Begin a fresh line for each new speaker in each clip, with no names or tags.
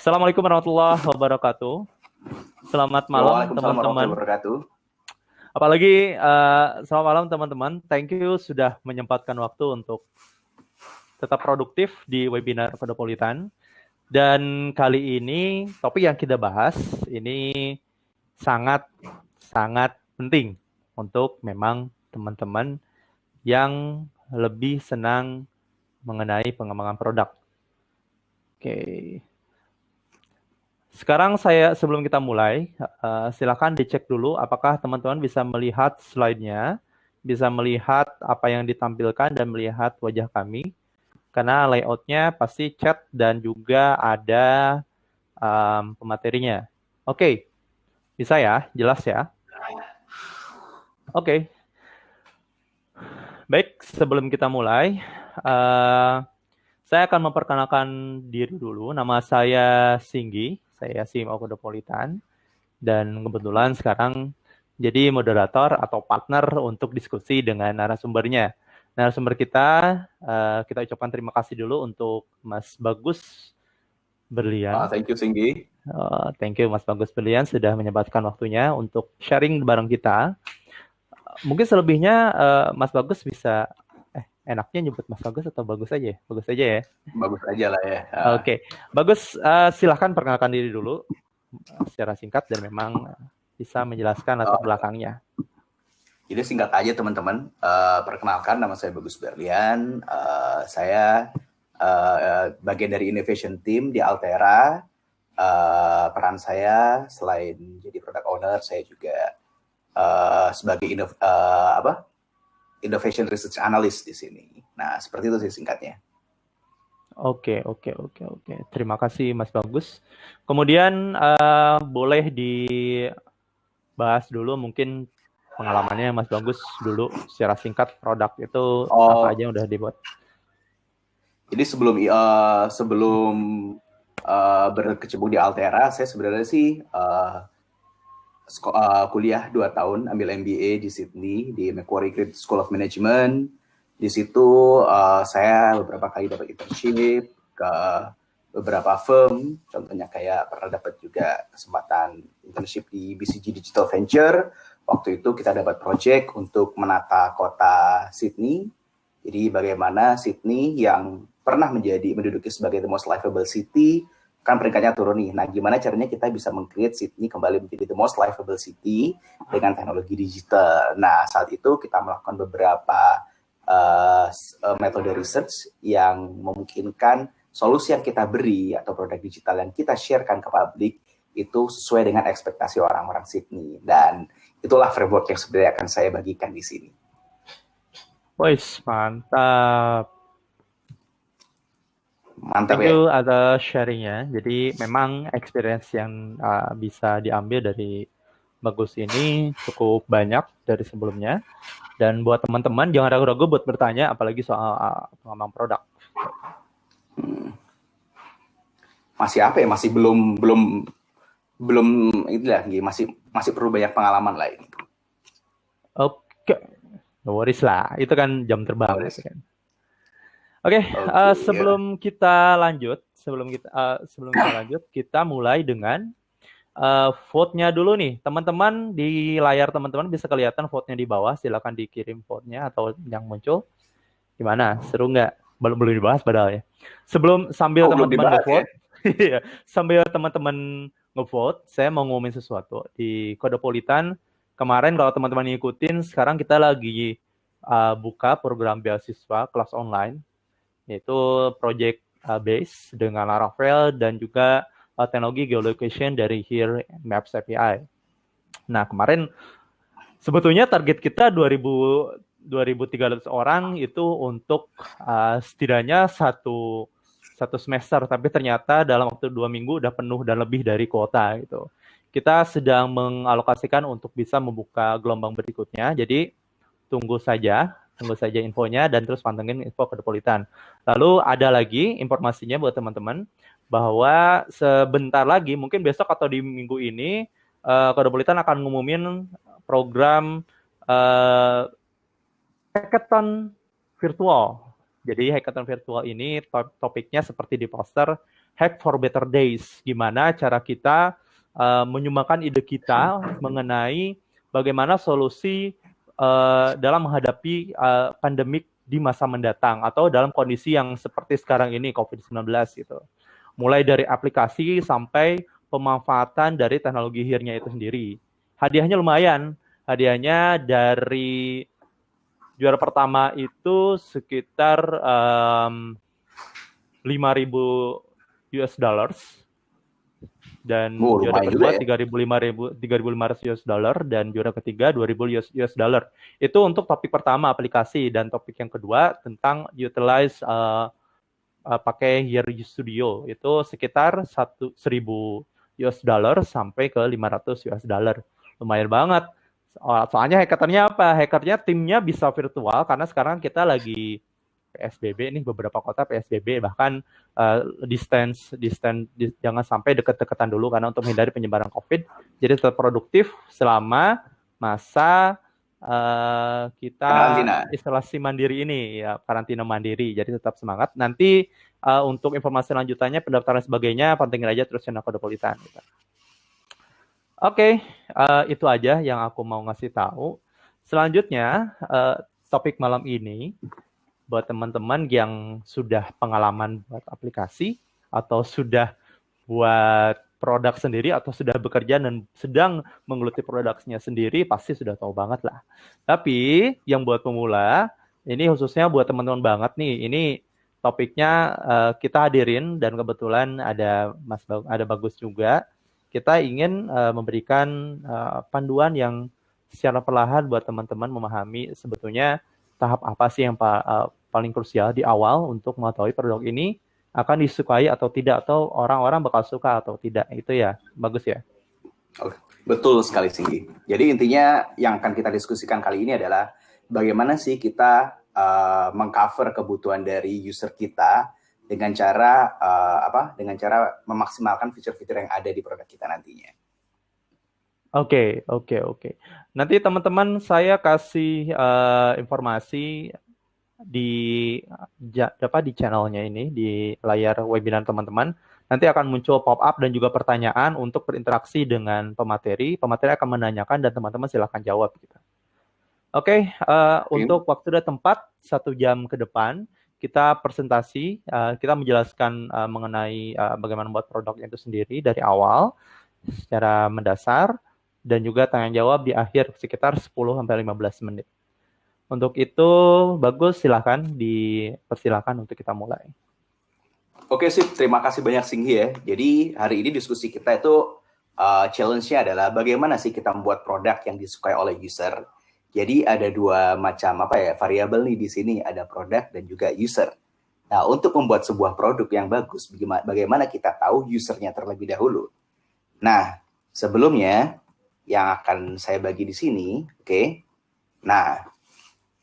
Assalamualaikum warahmatullahi wabarakatuh. Selamat malam
Waalaikumsalam warahmatullahi
teman-teman.
wabarakatuh.
Apalagi selamat malam teman-teman. Thank you sudah menyempatkan waktu untuk tetap produktif di webinar Kodopolitan. Dan kali ini topik yang kita bahas ini sangat penting untuk memang teman-teman yang lebih senang mengenai pengembangan produk. Oke. Sekarang sebelum kita mulai, silakan dicek dulu apakah teman-teman bisa melihat slide-nya, bisa melihat apa yang ditampilkan dan melihat wajah kami. Karena layout-nya pasti chat dan juga ada pematerinya. Oke, bisa ya? Jelas ya? Oke. Baik, sebelum kita mulai, saya akan memperkenalkan diri dulu. Nama saya Singgi, saya CMO Kodopolitan. Dan kebetulan sekarang jadi moderator atau partner untuk diskusi dengan narasumbernya. Narasumber kita ucapkan terima kasih dulu untuk Mas Bagus Berlian.
Thank you, Singgi.
Thank you Mas Bagus Berlian sudah menyempatkan waktunya untuk sharing bareng kita. Mungkin selebihnya Mas Bagus bisa, enaknya nyebut Mas Bagus atau Bagus aja ya? Bagus aja ya?
Bagus aja lah ya.
Oke. Bagus, silahkan perkenalkan diri dulu secara singkat dan memang bisa menjelaskan latar belakangnya.
Jadi singkat aja teman-teman, perkenalkan nama saya Bagus Berlian, saya bagian dari innovation team di Altera. Peran saya selain jadi product owner, saya juga sebagai innovation research analyst di sini. Nah, seperti itu sih singkatnya.
Oke. Terima kasih Mas Bagus. Kemudian boleh dibahas dulu mungkin pengalamannya Mas Bagus dulu secara singkat produk itu apa aja yang udah dibuat.
Jadi sebelum berkecimpung di Altera, saya sebenarnya sih kuliah 2 tahun, ambil MBA di Sydney di Macquarie Group School of Management. Di situ saya beberapa kali dapat internship ke beberapa firm, contohnya kayak pernah dapat juga kesempatan internship di BCG Digital Venture. Waktu itu kita dapat project untuk menata kota Sydney. Jadi bagaimana Sydney yang pernah menduduki sebagai the most livable city, kan peringkatnya turun nih. Nah, gimana caranya kita bisa meng-create Sydney kembali menjadi the most livable city dengan teknologi digital. Nah, saat itu kita melakukan beberapa metode research yang memungkinkan solusi yang kita beri atau produk digital yang kita sharekan ke publik itu sesuai dengan ekspektasi orang-orang Sydney. Dan itulah framework yang sebenarnya akan saya bagikan di sini.
Wais, mantap.
Mantap.
Thank you atas sharingnya. Jadi memang experience yang bisa diambil dari Bagus ini cukup banyak dari sebelumnya. Dan buat teman-teman jangan ragu-ragu buat bertanya, apalagi soal pengembangan produk.
Masih apa ya? Masih belum itulah, masih perlu banyak pengalaman lah ini.
Oke, no worries lah. Itu kan jam terbang. Oke, sebelum kita lanjut, kita mulai dengan vote-nya dulu nih. Teman-teman di layar teman-teman bisa kelihatan vote-nya di bawah. Silakan dikirim vote-nya atau yang muncul. Gimana? Seru nggak? Belum dibahas padahal ya. Sambil teman-teman nge-vote, ya? Sambil teman-teman nge-vote, saya mau ngomongin sesuatu. Di Kodopolitan kemarin kalau teman-teman ngikutin, sekarang kita lagi buka program beasiswa kelas online, yaitu project base dengan Laravel dan juga teknologi geolocation dari Here Maps API. Nah, kemarin sebetulnya target kita 2.300 orang itu untuk setidaknya satu semester, tapi ternyata dalam waktu 2 minggu udah penuh dan lebih dari kuota gitu. Kita sedang mengalokasikan untuk bisa membuka gelombang berikutnya, jadi tunggu saja infonya dan terus pantengin info Kodopolitan. Lalu ada lagi informasinya buat teman-teman bahwa sebentar lagi, mungkin besok atau di minggu ini, Kodopolitan akan ngumumin program hackathon virtual. Jadi hackathon virtual ini topiknya seperti di poster, Hack for Better Days. Gimana cara kita menyumbangkan ide kita mengenai bagaimana solusi dalam menghadapi pandemik di masa mendatang atau dalam kondisi yang seperti sekarang ini COVID-19 gitu. Mulai dari aplikasi sampai pemanfaatan dari teknologi HEAR-nya itu sendiri. Hadiahnya lumayan. Hadiahnya dari juara pertama itu sekitar 5.000 US dollars. Dan juara kedua 3.500 US dollar dan juara ketiga 2.000 US dollar. Itu untuk topik pertama aplikasi, dan topik yang kedua tentang utilize pakai HEAR Studio itu sekitar 1.000 US dollar sampai ke 500 US dollar. Lumayan banget. Soalnya hackathonnya apa? Hackernya timnya bisa virtual karena sekarang kita lagi PSBB nih, beberapa kota PSBB, bahkan distance jangan sampai deket-deketan dulu karena untuk menghindari penyebaran COVID. Jadi tetap produktif selama masa kita karantina. Isolasi mandiri ini, ya, karantina mandiri. Jadi tetap semangat. Nanti untuk informasi lanjutannya, pendaftaran sebagainya, pantengin aja terus channel Kodepolitan. Gitu. Oke, itu aja yang aku mau ngasih tahu. Selanjutnya, topik malam ini buat teman-teman yang sudah pengalaman buat aplikasi atau sudah buat produk sendiri atau sudah bekerja dan sedang menggeluti produknya sendiri, pasti sudah tahu banget lah. Tapi yang buat pemula, ini khususnya buat teman-teman banget nih, ini topiknya kita hadirin dan kebetulan ada Bagus juga. Kita ingin memberikan panduan yang secara perlahan buat teman-teman memahami sebetulnya tahap apa sih yang paling krusial di awal untuk mengetahui produk ini akan disukai atau tidak, atau orang-orang bakal suka atau tidak. Itu ya, Bagus ya?
Betul sekali, Singgi. Jadi intinya yang akan kita diskusikan kali ini adalah bagaimana sih kita mengcover kebutuhan dari user kita dengan cara dengan cara memaksimalkan fitur-fitur yang ada di produk kita nantinya.
Oke. Nanti teman-teman saya kasih informasi di channelnya ini, di layar webinar teman-teman. Nanti akan muncul pop-up dan juga pertanyaan untuk berinteraksi dengan pemateri. Pemateri akan menanyakan dan teman-teman silahkan jawab. Oke, untuk waktu dan tempat 1 jam ke depan, kita presentasi, kita menjelaskan mengenai bagaimana membuat produknya itu sendiri dari awal, secara mendasar, dan juga tanya jawab di akhir sekitar 10-15 menit. Untuk itu, Bagus, dipersilakan untuk kita mulai.
Oke, sip. Terima kasih banyak, Singgi ya. Jadi, hari ini diskusi kita itu challenge-nya adalah bagaimana sih kita membuat produk yang disukai oleh user. Jadi, ada 2 macam variabel nih di sini. Ada produk dan juga user. Nah, untuk membuat sebuah produk yang bagus, bagaimana kita tahu usernya terlebih dahulu. Nah, sebelumnya, yang akan saya bagi di sini, oke. Nah,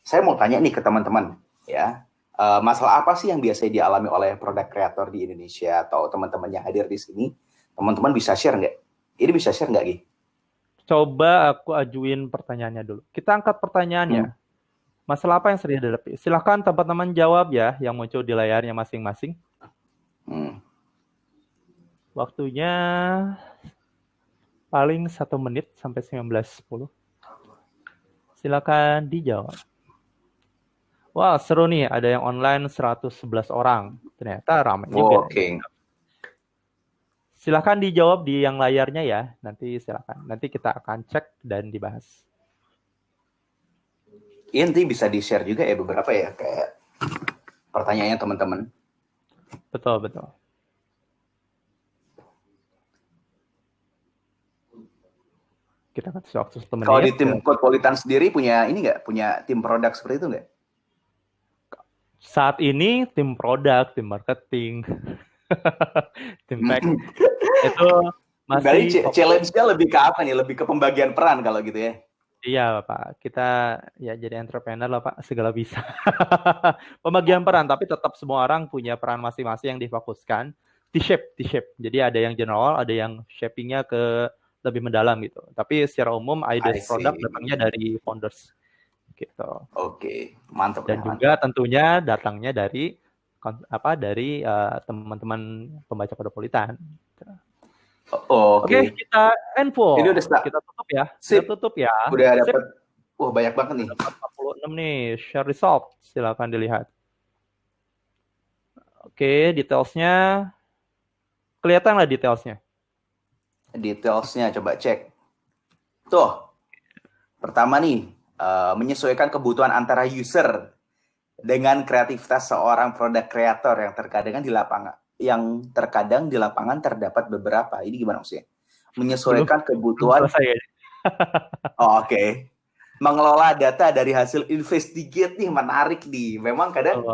saya mau tanya nih ke teman-teman, ya, masalah apa sih yang biasanya dialami oleh produk kreator di Indonesia atau teman-teman yang hadir di sini? Teman-teman bisa share nggak? Ini bisa share nggak, Gi?
Coba aku ajuin pertanyaannya dulu. Kita angkat pertanyaannya. Masalah apa yang sering dihadapi? Silahkan teman-teman jawab ya, yang muncul di layarnya masing-masing. Waktunya paling 1 menit sampai 19.10. Silakan dijawab. Wah, seru nih, ada yang online 111 orang. Ternyata ramai juga.
Oke.
Silakan dijawab di yang layarnya ya. Nanti silakan. Nanti kita akan cek dan dibahas.
Nanti bisa di-share juga ya beberapa ya, kayak pertanyaannya teman-teman.
Betul. Kita kasih waktu 1 menit.
Kalau di tim Kodepolitan sendiri punya tim produk seperti itu nggak?
Saat ini tim produk, tim marketing, tim tech itu masih.
Dari challenge-nya lebih ke apa nih? Lebih ke pembagian peran kalau gitu ya?
Iya Pak, kita ya jadi entrepreneur lah Pak, segala bisa. Pembagian peran, tapi tetap semua orang punya peran masing-masing yang difokuskan. T-shape. Jadi ada yang general, ada yang shaping-nya ke lebih mendalam gitu. Tapi secara umum ide produk datangnya dari founders. Gitu.
Oke, mantap.
Dan juga tentunya datangnya dari dari teman-teman pembaca Podopolitan.
Oh,
Oke,
oke.
kita info.
Ini udah start.
Kita tutup ya. Kita
Sip.
tutup ya.
Udah
Sip.
dapat. Wah, banyak banget nih.
Dapat 46 nih. Share result. Silakan dilihat. Oke, detailsnya. Kelihatan nggak detailsnya?
Detailsnya coba cek. Tuh. Pertama nih, menyesuaikan kebutuhan antara user dengan kreativitas seorang produk kreator yang terkadang di lapangan terdapat beberapa. Ini gimana maksudnya? Menyesuaikan kebutuhan. Oh, oke. Mengelola data dari hasil investigate nih, menarik nih. Memang kadang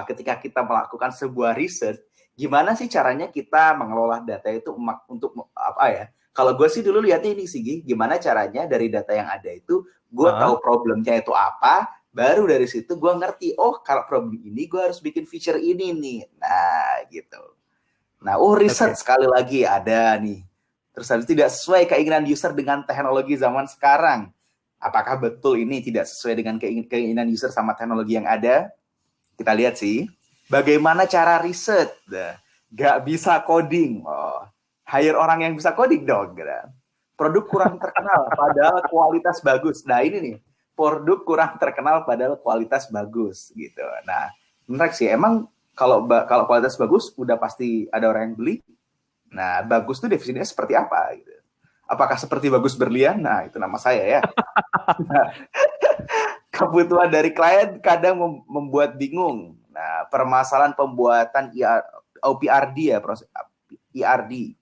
ketika kita melakukan sebuah riset, gimana sih caranya kita mengelola data itu untuk apa ya? Kalau gue sih dulu lihatnya ini sih, gimana caranya dari data yang ada itu, gue tahu problemnya itu apa, baru dari situ gue ngerti, oh kalau problem ini gue harus bikin feature ini nih. Nah, gitu. Nah, riset sekali lagi ada nih. Terus habis tidak sesuai keinginan user dengan teknologi zaman sekarang. Apakah betul ini tidak sesuai dengan keinginan user sama teknologi yang ada? Kita lihat sih. Bagaimana cara riset? Gak bisa coding. Oh, hire orang yang bisa coding dong. Produk kurang terkenal padahal kualitas bagus. Nah ini nih. Produk kurang terkenal padahal kualitas bagus gitu. Nah, menarik sih. Emang kalau kualitas bagus udah pasti ada orang yang beli. Nah, bagus tuh definisinya seperti apa gitu. Apakah seperti bagus berlian? Nah, itu nama saya ya. Kebutuhan dari klien kadang membuat bingung. Nah, permasalahan pembuatan OPRD ya, proses ERD.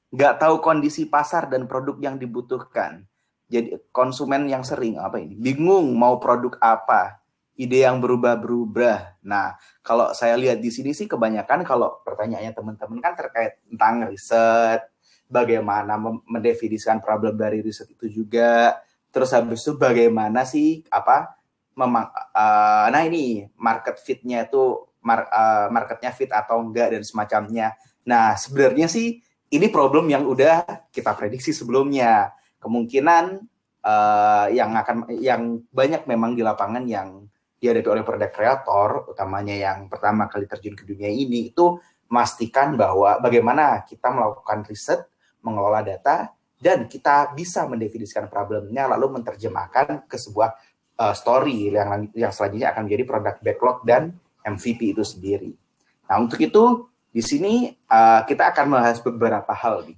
Nggak tahu kondisi pasar dan produk yang dibutuhkan. Jadi konsumen yang sering bingung mau produk apa. Ide yang berubah-berubah. Nah, kalau saya lihat di sini sih kebanyakan kalau pertanyaannya teman-teman kan terkait tentang riset, bagaimana mendefinisikan problem dari riset itu juga. Terus habis itu bagaimana sih nah ini market fit-nya itu marketnya fit atau enggak dan semacamnya. Nah, sebenarnya sih ini problem yang udah kita prediksi sebelumnya. Kemungkinan yang banyak memang di lapangan yang dihadapi oleh produk kreator, utamanya yang pertama kali terjun ke dunia ini, itu memastikan bahwa bagaimana kita melakukan riset, mengelola data, dan kita bisa mendefinisikan problemnya, lalu menerjemahkan ke sebuah story yang selanjutnya akan menjadi produk backlog dan MVP itu sendiri. Nah, untuk itu, di sini kita akan membahas beberapa hal nih,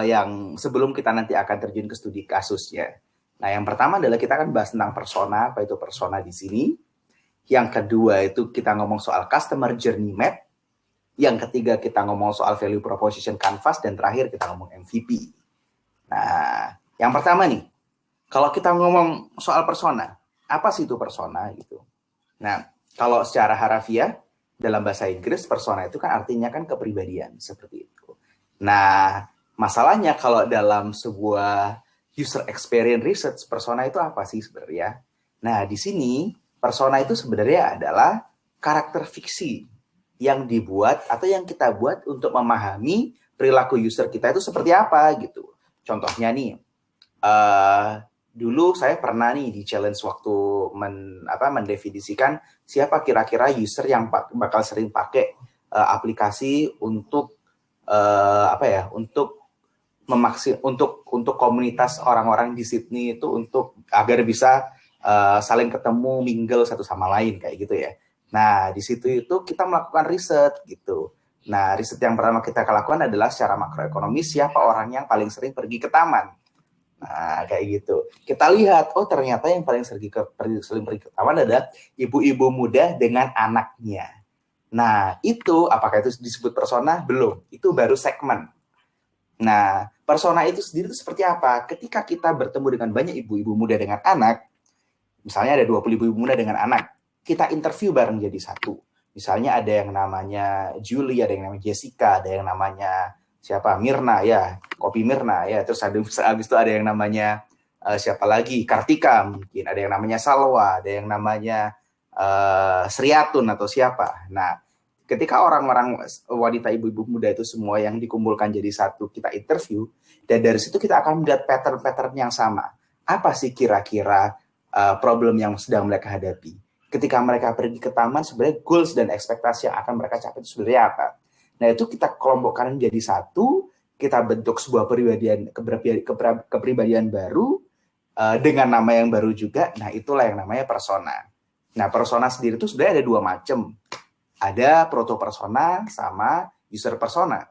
yang sebelum kita nanti akan terjun ke studi kasusnya. Nah, yang pertama adalah kita akan bahas tentang persona, apa itu persona di sini. Yang kedua itu kita ngomong soal customer journey map. Yang ketiga kita ngomong soal value proposition canvas. Dan terakhir kita ngomong MVP. Nah, yang pertama nih, kalau kita ngomong soal persona, apa sih itu persona gitu? Nah, kalau secara harafiah, dalam bahasa Inggris, persona itu kan artinya kan kepribadian, seperti itu. Nah, masalahnya kalau dalam sebuah user experience research, persona itu apa sih sebenarnya? Nah, di sini persona itu sebenarnya adalah karakter fiksi yang dibuat atau yang kita buat untuk memahami perilaku user kita itu seperti apa gitu. Contohnya nih, dulu saya pernah nih di challenge waktu mendefinisikan siapa kira-kira user yang bakal sering pakai aplikasi untuk untuk komunitas orang-orang di Sydney itu untuk agar bisa saling ketemu, mingle satu sama lain kayak gitu ya. Nah, di situ itu kita melakukan riset gitu. Nah, riset yang pertama kita lakukan adalah secara makroekonomi siapa orang yang paling sering pergi ke taman. Nah, kayak gitu. Kita lihat, oh ternyata yang paling sering pergi ke taman adalah ibu-ibu muda dengan anaknya. Nah, itu apakah itu disebut persona? Belum. Itu baru segmen. Nah, persona itu sendiri itu seperti apa? Ketika kita bertemu dengan banyak ibu-ibu muda dengan anak, misalnya ada 20 ibu muda dengan anak, kita interview bareng jadi satu. Misalnya ada yang namanya Julie, ada yang namanya Jessica, ada yang namanya Mirna ya, Kopi Mirna ya, terus habis itu ada yang namanya siapa lagi? Kartika mungkin, ada yang namanya Salwa, ada yang namanya Sriatun atau siapa. Nah, ketika orang-orang wanita ibu-ibu muda itu semua yang dikumpulkan jadi satu, kita interview, dan dari situ kita akan melihat pattern-pattern yang sama. Apa sih kira-kira problem yang sedang mereka hadapi? ketika mereka pergi ke taman, sebenarnya goals dan ekspektasi yang akan mereka capai itu sebenarnya apa. Nah, itu kita kelompokkan menjadi satu, kita bentuk sebuah kepribadian baru, dengan nama yang baru juga. Nah, itulah yang namanya persona. Nah, persona sendiri itu sebenarnya ada dua macam. Ada proto persona sama user persona.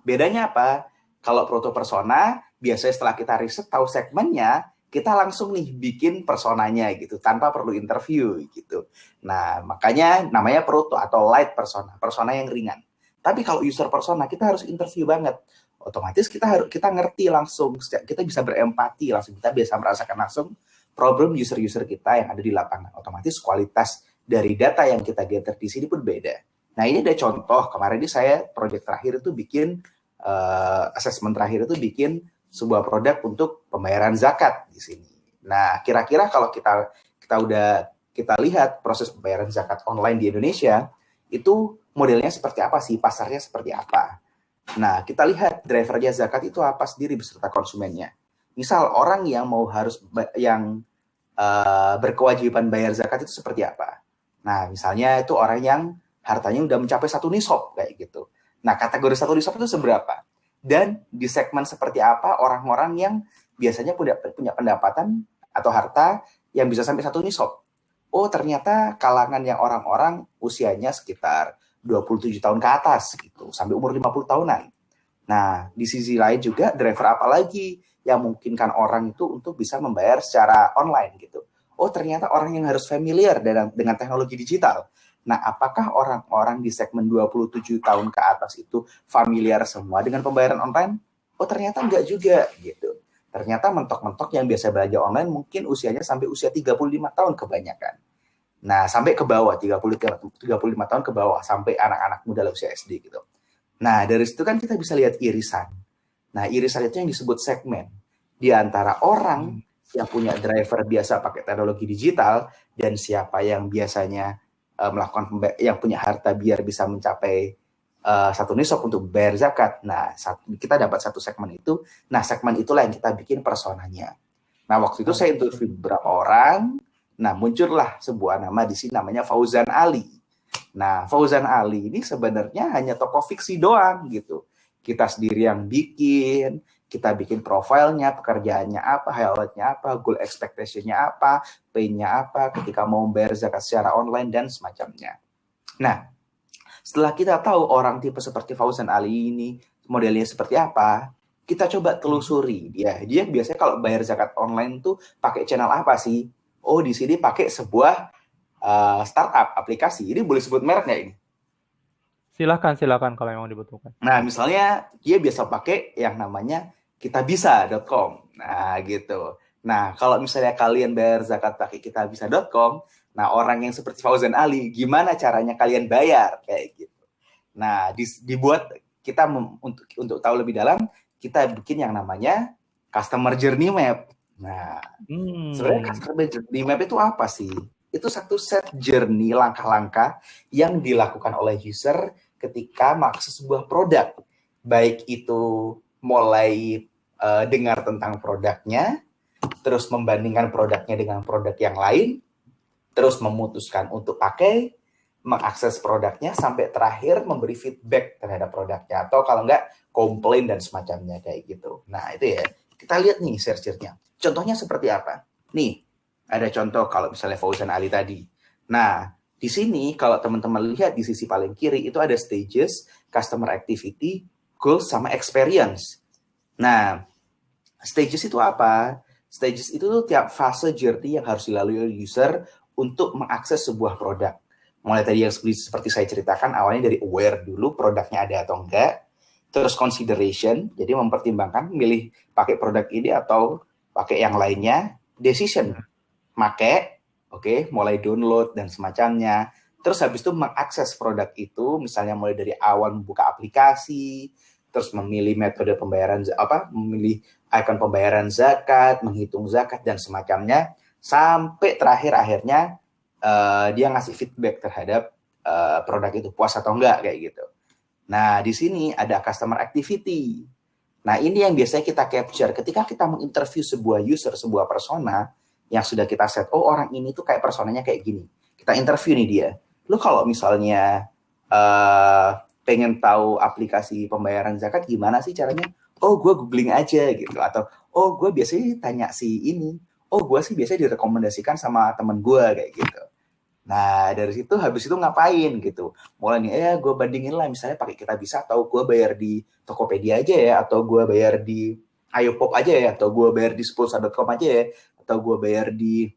Bedanya apa? Kalau proto persona, biasanya setelah kita riset tahu segmennya, kita langsung nih bikin personanya gitu, tanpa perlu interview gitu. Nah, makanya namanya proto atau light persona, persona yang ringan. Tapi kalau user persona, kita harus interview banget. Otomatis kita ngerti langsung, kita bisa berempati langsung, kita bisa merasakan langsung problem user-user kita yang ada di lapangan. Otomatis kualitas dari data yang kita gather di sini pun beda. Nah, ini ada contoh. Kemarin ini saya project terakhir itu bikin assessment terakhir itu bikin sebuah produk untuk pembayaran zakat di sini. Nah, kira-kira kalau kita lihat proses pembayaran zakat online di Indonesia, itu modelnya seperti apa sih? Pasarnya seperti apa? Nah, kita lihat drivernya zakat itu apa sendiri beserta konsumennya. Misal orang yang berkewajiban bayar zakat itu seperti apa? Nah, misalnya itu orang yang hartanya udah mencapai 1 nisab kayak gitu. Nah, kategori 1 nisab itu seberapa? Dan di segmen seperti apa orang-orang yang biasanya punya pendapatan atau harta yang bisa sampai 1 nisab? Oh, ternyata kalangan yang orang-orang usianya sekitar 27 tahun ke atas gitu, sampai umur 50 tahunan. Nah, di sisi lain juga driver apa lagi yang memungkinkan orang itu untuk bisa membayar secara online gitu. Oh, ternyata orang yang harus familiar dengan teknologi digital. Nah, apakah orang-orang di segmen 27 tahun ke atas itu familiar semua dengan pembayaran online? Oh, ternyata enggak juga gitu. Ternyata mentok-mentok yang biasa belanja online mungkin usianya sampai usia 35 tahun kebanyakan. Nah, sampai ke bawah 35 tahun ke bawah sampai anak-anak muda usia SD gitu. Nah, dari situ kan kita bisa lihat irisan. Nah, irisan itu yang disebut segmen. Di antara orang yang punya driver biasa pakai teknologi digital dan siapa yang biasanya yang punya harta biar bisa mencapai 1 nisab untuk bayar zakat. Nah, kita dapat satu segmen itu. Nah, segmen itulah yang kita bikin personanya. Nah, waktu itu saya interview beberapa orang. Nah, muncullah sebuah nama di sini namanya Fauzan Ali. Nah, Fauzan Ali ini sebenarnya hanya tokoh fiksi doang gitu. Kita sendiri yang bikin, kita bikin profilnya, pekerjaannya apa, highlightnya apa, goal expectation-nya apa, pay-nya apa, ketika mau bayar zakat secara online, dan semacamnya. Nah, setelah kita tahu orang tipe seperti Fauzan Ali ini, modelnya seperti apa, kita coba telusuri dia. Dia biasanya kalau bayar zakat online tuh pakai channel apa sih? Oh, di sini pakai sebuah startup aplikasi. Ini boleh sebut merek nggak ini?
Silakan kalau memang dibutuhkan.
Nah, misalnya dia biasa pakai yang namanya kitabisa.com. Nah, gitu. Nah, kalau misalnya kalian bayar zakat pakai kitabisa.com, nah orang yang seperti Fauzan Ali, gimana caranya kalian bayar kayak gitu. Nah, dibuat kita untuk tahu lebih dalam, kita bikin yang namanya customer journey map. Nah, sebenarnya customer journey map itu apa sih? Itu satu set journey langkah-langkah yang dilakukan oleh user ketika mengakses sebuah produk. Baik itu mulai dengar tentang produknya, terus membandingkan produknya dengan produk yang lain, terus memutuskan untuk pakai, mengakses produknya, sampai terakhir memberi feedback terhadap produknya. Atau kalau enggak, komplain dan semacamnya kayak gitu. Nah, itu ya. Kita lihat nih search-nya. Contohnya seperti apa? Nih, ada contoh kalau misalnya Fauzan Ali tadi. Nah, di sini kalau teman-teman lihat di sisi paling kiri itu ada stages, customer activity, goals, sama experience. Nah, stages itu apa? Stages itu tuh tiap fase journey yang harus dilalui oleh user untuk mengakses sebuah produk. Mulai tadi yang seperti saya ceritakan, awalnya dari aware dulu produknya ada atau enggak. Terus consideration, jadi mempertimbangkan milih pakai produk ini atau pakai yang lainnya. Decision, pakai, oke, mulai download dan semacamnya. Terus habis itu mengakses produk itu, misalnya mulai dari awal membuka aplikasi, terus memilih metode pembayaran memilih icon pembayaran zakat, menghitung zakat dan semacamnya, sampai terakhir akhirnya dia ngasih feedback terhadap produk itu, puas atau enggak kayak gitu. Nah, di sini ada customer activity. Nah, ini yang biasanya kita capture ketika kita menginterview sebuah user, sebuah persona yang sudah kita set. Oh, orang ini tuh kayak personanya kayak gini. kita interview nih dia. Lu kalau misalnya pengen tahu aplikasi pembayaran zakat gimana sih caranya? Oh, gue googling aja gitu. Atau, oh, gue biasanya tanya si ini. Oh, gue sih biasanya direkomendasikan sama temen gue kayak gitu. Nah, dari situ habis itu ngapain gitu. Mulai nih, gue bandingin lah misalnya pakai Kitabisa atau gue bayar di Tokopedia aja ya, atau gue bayar di Ayopop aja ya, atau gue bayar di Spulsa.com aja ya, atau gue bayar di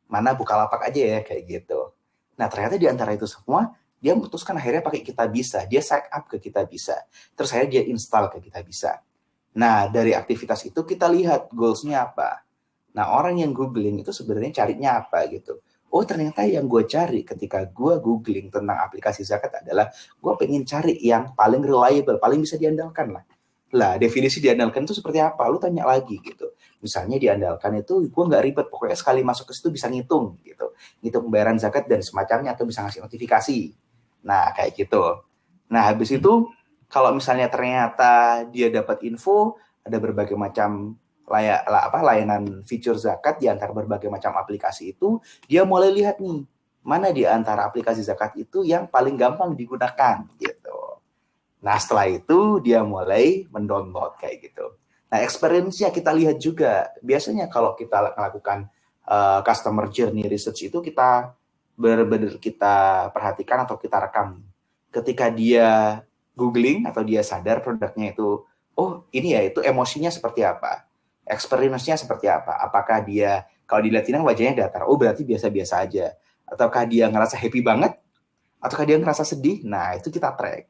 mana Bukalapak aja ya, kayak gitu. Nah, ternyata di antara itu semua, dia memutuskan akhirnya pakai Kitabisa. Dia sign up ke Kitabisa. Terus akhirnya dia install ke Kitabisa. Nah, dari aktivitas itu kita lihat goals-nya apa. Nah, orang yang googling itu sebenarnya carinya apa gitu. Oh, ternyata yang gue cari ketika gue googling tentang aplikasi zakat adalah gue pengen cari yang paling reliable, paling bisa diandalkan lah. Lah, definisi diandalkan itu seperti apa? Lu tanya lagi gitu. Misalnya diandalkan itu gue nggak ribet, pokoknya sekali masuk ke situ bisa ngitung gitu. Ngitung pembayaran zakat dan semacamnya atau bisa ngasih notifikasi. Nah, kayak gitu. Nah, habis itu kalau misalnya ternyata dia dapat info, ada berbagai macam layanan fitur zakat di antara berbagai macam aplikasi itu, dia mulai lihat nih, mana di antara aplikasi zakat itu yang paling gampang digunakan gitu. Nah, setelah itu dia mulai mendownload kayak gitu. Nah, experience-nya kita lihat juga. Biasanya kalau kita melakukan customer journey research itu kita benar-benar kita perhatikan atau kita rekam. Ketika dia googling atau dia sadar produknya itu, oh ini ya itu emosinya seperti apa, experience-nya seperti apa, apakah dia kalau dilihatin wajahnya datar, oh berarti biasa-biasa aja, ataukah dia ngerasa happy banget, ataukah dia ngerasa sedih, nah itu kita track.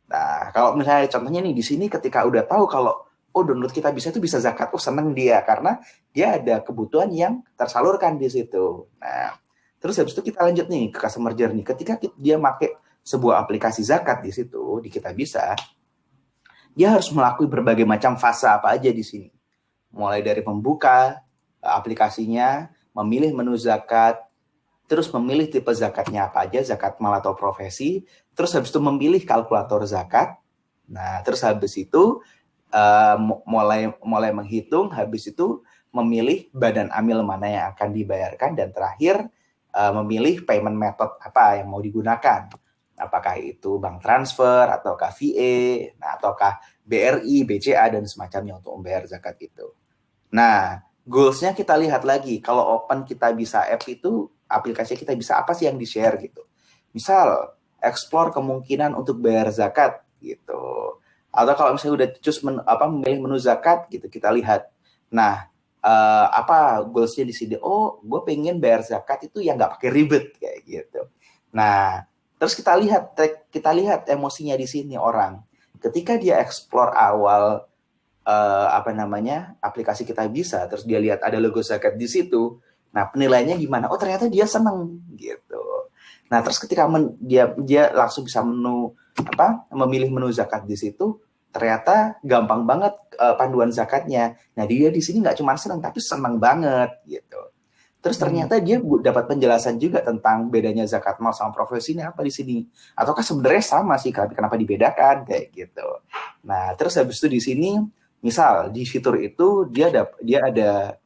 Nah, kalau misalnya contohnya nih di sini ketika udah tahu kalau oh download kita itu bisa zakat, oh seneng dia karena dia ada kebutuhan yang tersalurkan di situ. Nah, terus habis itu kita lanjut nih ke customer journey. Ketika dia pakai sebuah aplikasi zakat di situ, di Kitabisa, dia harus melalui berbagai macam fase apa aja di sini. Mulai dari membuka aplikasinya, memilih menu zakat, terus memilih tipe zakatnya apa aja, zakat mal atau profesi, terus habis itu memilih kalkulator zakat. Nah, terus habis itu mulai menghitung, habis itu memilih badan amil mana yang akan dibayarkan, dan terakhir memilih payment method apa yang mau digunakan. Apakah itu bank transfer, ataukah VA, nah, ataukah BRI, BCA, dan semacamnya untuk membayar zakat itu. Nah, goals-nya kita lihat lagi. Kalau open kita bisa app itu, aplikasi kita bisa apa sih yang di-share gitu. Misal, explore kemungkinan untuk bayar zakat gitu. Atau kalau misalnya udah memilih menu zakat gitu, kita lihat. Nah, apa goals-nya di sini? Oh, gue pengen bayar zakat itu yang nggak pakai ribet kayak gitu. Nah, terus kita lihat emosinya di sini orang. Ketika dia explore awal aplikasi kita bisa, terus dia lihat ada logo zakat di situ, nah penilaiannya gimana? Oh ternyata dia seneng gitu. Nah terus ketika dia langsung bisa memilih menu zakat di situ, ternyata gampang banget panduan zakatnya. Nah dia di sini nggak cuma seneng tapi seneng banget gitu. Terus ternyata dia dapat penjelasan juga tentang bedanya zakat mal sama profesi ini apa di sini. Ataukah sebenarnya sama sih, tapi kenapa dibedakan kayak gitu. Nah terus habis itu di sini misal di fitur itu dia ada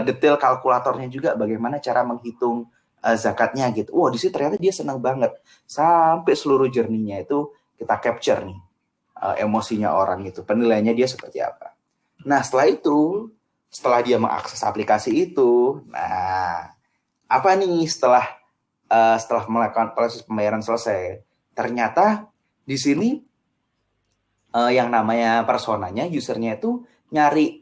detail kalkulatornya juga, bagaimana cara menghitung zakatnya gitu. Wah, di situ ternyata dia senang banget. Sampai seluruh journey-nya itu kita capture nih emosinya orang itu, penilaiannya dia seperti apa. Nah, setelah dia mengakses aplikasi itu, nah apa nih setelah melakukan proses pembayaran selesai, ternyata di sini yang namanya personanya, usernya itu nyari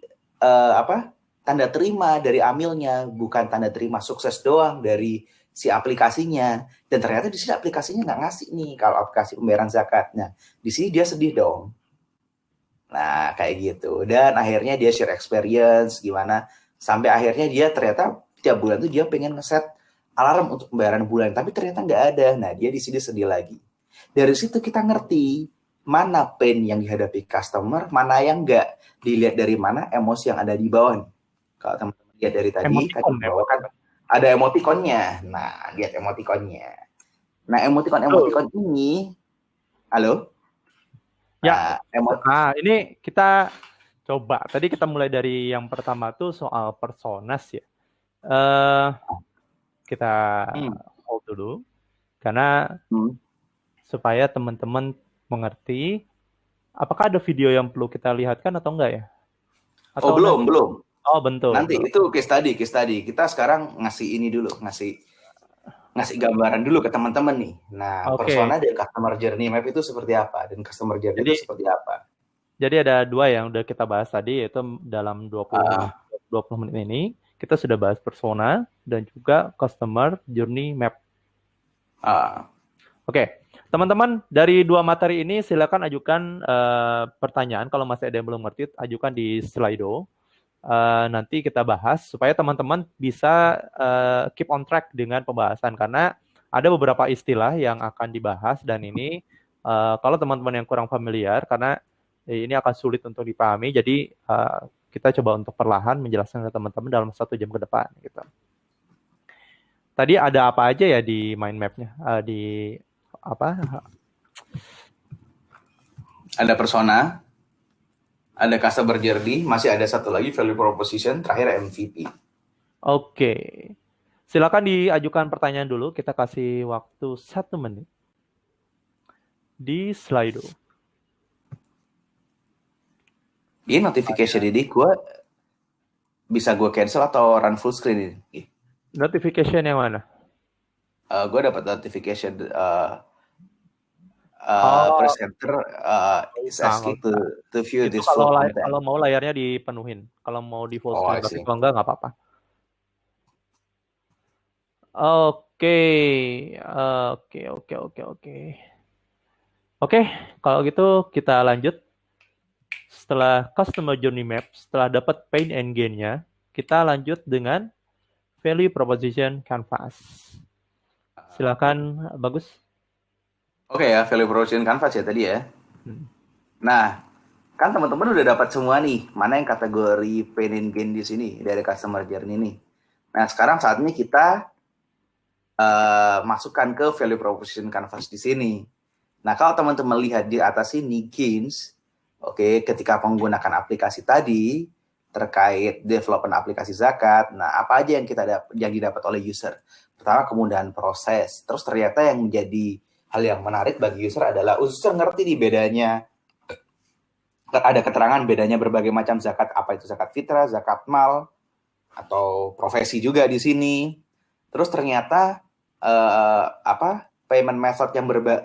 tanda terima dari amilnya, bukan tanda terima sukses doang dari si aplikasinya. Dan ternyata di sini aplikasinya nggak ngasih nih kalau aplikasi pembayaran zakatnya. Di sini dia sedih dong. Nah, kayak gitu. Dan akhirnya dia share experience gimana sampai akhirnya dia ternyata tiap bulan tuh dia pengen ngeset alarm untuk pembayaran bulan, tapi ternyata nggak ada. Nah, dia di sini sedih lagi. Dari situ kita ngerti mana pain yang dihadapi customer, mana yang enggak. Dilihat dari mana emosi yang ada di bawah nih. Kalau teman-teman lihat dari tadi, kan di bawah kan ada emotikonnya. Nah, lihat emotikonnya. Nah, emotikon ini, halo?
Ya, ini kita coba. Tadi kita mulai dari yang pertama tuh soal personas ya. Kita dulu karena
Hmm.
supaya teman-teman mengerti. Apakah ada video yang perlu kita lihatkan atau enggak ya?
Oh,
Atau
belum,
nanti?
belum.
Oh, bentuk,
Nanti
belum.
itu case study. Kita sekarang ngasih ini dulu, ngasih gambaran dulu ke teman-teman nih. Nah,
Oke.
persona dan customer journey map itu seperti apa dan customer journey
Jadi
itu seperti apa.
ada dua yang udah kita bahas tadi, yaitu dalam 20 menit ini kita sudah bahas persona dan juga customer journey map.
Uh,
Oke, teman-teman dari dua materi ini silakan ajukan pertanyaan kalau masih ada yang belum ngerti, ajukan di Slido. Nanti kita bahas supaya teman-teman bisa keep on track dengan pembahasan karena ada beberapa istilah yang akan dibahas dan ini kalau teman-teman yang kurang familiar karena ini akan sulit untuk dipahami jadi kita coba untuk perlahan menjelaskan ke teman-teman dalam 1 jam ke depan gitu. Tadi ada apa aja ya di mind map-nya? Di apa?
ada persona, ada customer journey, masih ada satu lagi value proposition, terakhir MVP.
Oke. Silakan diajukan pertanyaan dulu. Kita kasih waktu 1 menit di Slido.
Ini notification ini gue bisa gue cancel atau run full screen ini?
Notification yang mana?
Gue dapat notification
Oh,
presenter is
nggak
asking
usah.
to view
Itu
this full content.
kalau mau layarnya dipenuhin. Kalau mau di full
Oh,
screen,
I
tapi
see.
kalau nggak apa-apa. Oke, oke. Oke, kalau gitu kita lanjut. Setelah customer journey map, setelah dapat pain and gain-nya, kita lanjut dengan value proposition canvas. Silakan, Bagus.
Oke ya, value proposition canvas ya tadi ya.
Hmm.
Nah, kan teman-teman udah dapat semua nih, mana yang kategori pain and gain di sini dari customer journey nih. Nah, sekarang saatnya kita masukkan ke value proposition canvas di sini. Nah, kalau teman-teman lihat di atas ini gains, oke, ketika menggunakan aplikasi tadi terkait development aplikasi zakat, nah apa aja yang didapat oleh user? Pertama, kemudahan proses. Terus ternyata yang menjadi hal yang menarik bagi user adalah user ngerti nih bedanya, ada keterangan bedanya berbagai macam zakat, apa itu zakat fitrah, zakat mal, atau profesi juga di sini. Terus ternyata payment method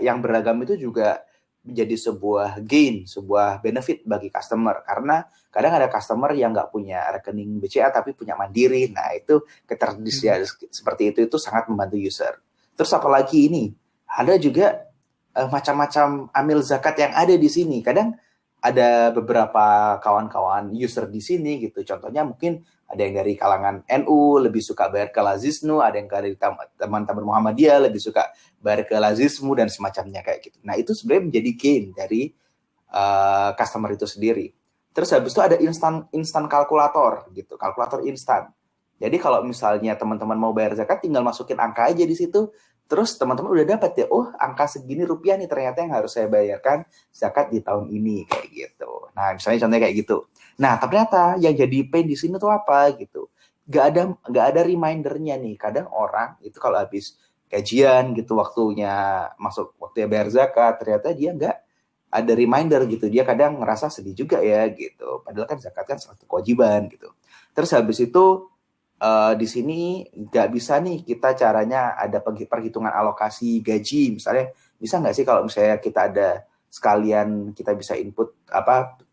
yang beragam itu juga menjadi sebuah gain, sebuah benefit bagi customer. Karena kadang ada customer yang nggak punya rekening BCA tapi punya Mandiri. Nah, itu ketersediaan seperti itu sangat membantu user. Terus apalagi ini, ada juga macam-macam amil zakat yang ada di sini. Kadang ada beberapa kawan-kawan user di sini gitu. Contohnya mungkin ada yang dari kalangan NU lebih suka bayar ke Lazisnu, ada yang dari teman-teman Muhammadiyah lebih suka bayar ke Lazismu dan semacamnya kayak gitu. Nah, itu sebenarnya menjadi gain dari customer itu sendiri. Terus habis itu ada instan kalkulator gitu, kalkulator instan. Jadi kalau misalnya teman-teman mau bayar zakat tinggal masukin angka aja di situ. Terus teman-teman udah dapat ya, oh angka segini rupiah nih ternyata yang harus saya bayarkan zakat di tahun ini kayak gitu. Nah, misalnya contohnya kayak gitu. Nah, ternyata yang jadi pain di sini tuh apa gitu. Gak ada remindernya nih. Kadang orang itu kalau habis gajian gitu waktunya bayar zakat, ternyata dia nggak ada reminder gitu. Dia kadang ngerasa sedih juga ya gitu. Padahal kan zakat kan satu kewajiban gitu. Terus habis itu di sini nggak bisa nih kita caranya ada perhitungan alokasi gaji misalnya, bisa nggak sih kalau misalnya kita ada sekalian kita bisa input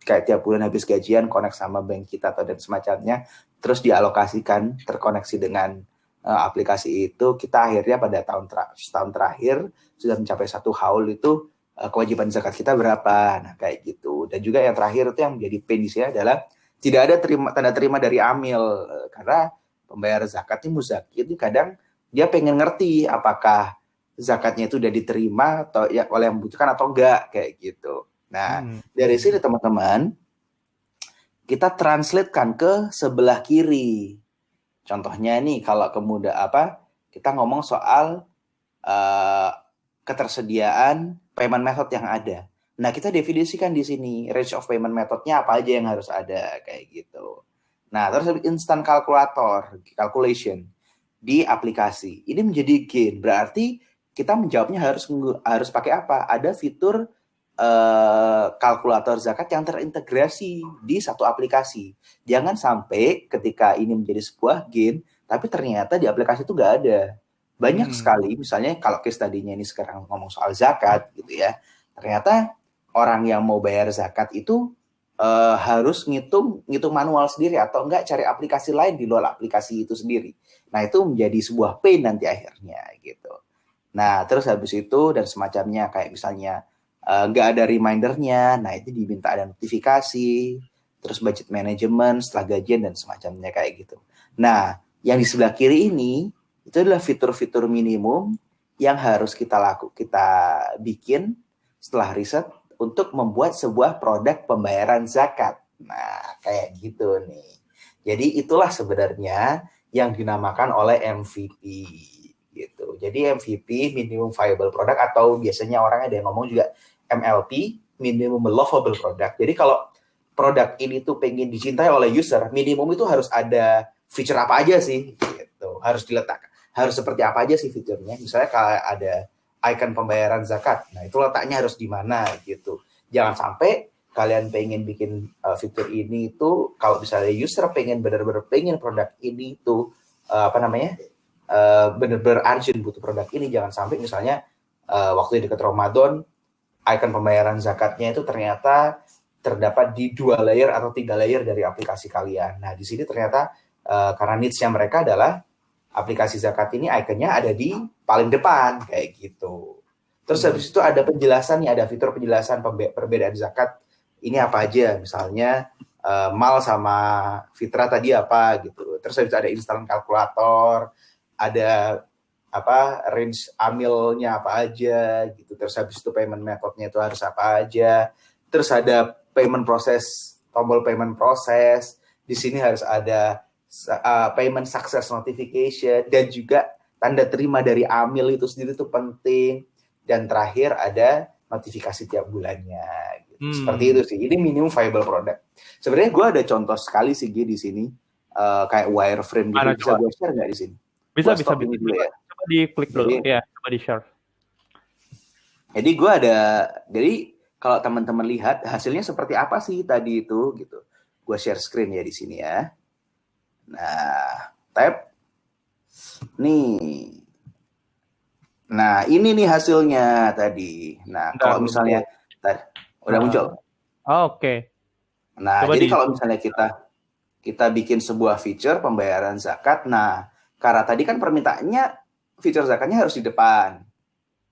kayak tiap bulan habis gajian connect sama bank kita atau dan semacamnya, terus dialokasikan terkoneksi dengan aplikasi itu, kita akhirnya pada setahun terakhir sudah mencapai satu haul itu kewajiban zakat kita berapa. Nah, kayak gitu. Dan juga yang terakhir itu yang menjadi pain di sini adalah tidak ada tanda terima dari amil, karena pembayar zakat ini muzaki ini kadang dia pengen ngerti apakah zakatnya itu udah diterima atau ya oleh yang membutuhkan atau enggak kayak gitu. Nah, dari sini teman-teman kita translatekan ke sebelah kiri. Contohnya nih kalau kita ngomong soal ketersediaan payment method yang ada. Nah, kita definisikan di sini range of payment methodnya apa aja yang harus ada kayak gitu. Nah, terus instant calculation. di aplikasi. Ini menjadi gain. Berarti kita menjawabnya harus pakai apa? Ada fitur kalkulator zakat yang terintegrasi di satu aplikasi. Jangan sampai ketika ini menjadi sebuah gain, tapi ternyata di aplikasi itu nggak ada. Banyak sekali, misalnya kalau case tadinya ini sekarang ngomong soal zakat gitu ya, ternyata orang yang mau bayar zakat itu harus ngitung manual sendiri atau enggak cari aplikasi lain di luar aplikasi itu sendiri. Nah, itu menjadi sebuah pain nanti akhirnya gitu. Nah, terus habis itu dan semacamnya kayak misalnya nggak ada remindernya, nah itu diminta ada notifikasi, terus budget management setelah gajian dan semacamnya kayak gitu. Nah, yang di sebelah kiri ini itu adalah fitur-fitur minimum yang harus kita bikin setelah riset untuk membuat sebuah produk pembayaran zakat. Nah, kayak gitu nih. Jadi itulah sebenarnya yang dinamakan oleh MVP gitu. Jadi MVP minimum viable product atau biasanya orang ada yang ngomong juga MLP minimum lovable product. Jadi kalau produk ini tuh pengen dicintai oleh user, minimum itu harus ada feature apa aja sih gitu. Harus diletakkan. Harus seperti apa aja sih fiturnya. Misalnya kalau ada icon pembayaran zakat. Nah, itu letaknya harus di mana gitu. Jangan sampai kalian pengen bikin fitur ini itu kalau misalnya user pengen benar-benar pengen produk ini tuh benar-benar urgent butuh produk ini, jangan sampai misalnya waktu dekat Ramadan icon pembayaran zakatnya itu ternyata terdapat di 2 layer atau 3 layer dari aplikasi kalian. Nah, di sini ternyata karena needs-nya mereka adalah aplikasi zakat ini ikonnya ada di paling depan kayak gitu. Terus habis itu ada penjelasannya, ada fitur penjelasan perbedaan zakat ini apa aja, misalnya mal sama fitrah tadi apa gitu. Terus habis itu ada installan kalkulator, ada range amilnya apa aja gitu. Terus habis itu payment methodnya itu harus apa aja. Terus ada payment process, tombol payment process. Di sini harus ada payment success notification dan juga tanda terima dari amil itu sendiri itu penting. Dan terakhir ada notifikasi tiap bulannya. Gitu. Seperti itu sih. Ini minimum viable product. Sebenarnya gue ada contoh sekali sih di sini kayak wireframe gitu. Bisa gue share nggak di sini?
Bisa dulu ya. Coba di-klik dulu. Ya, coba di-share.
Jadi jadi kalau teman-teman lihat hasilnya seperti apa sih tadi itu gitu. Gue share screen ya di sini ya. Nah, tap. Nih. Nah, ini nih hasilnya tadi. Nah, kalau misalnya udah muncul.
Oke.
Nah, coba jadi kalau misalnya kita bikin sebuah feature pembayaran zakat, nah, karena tadi kan permintaannya feature zakatnya harus di depan.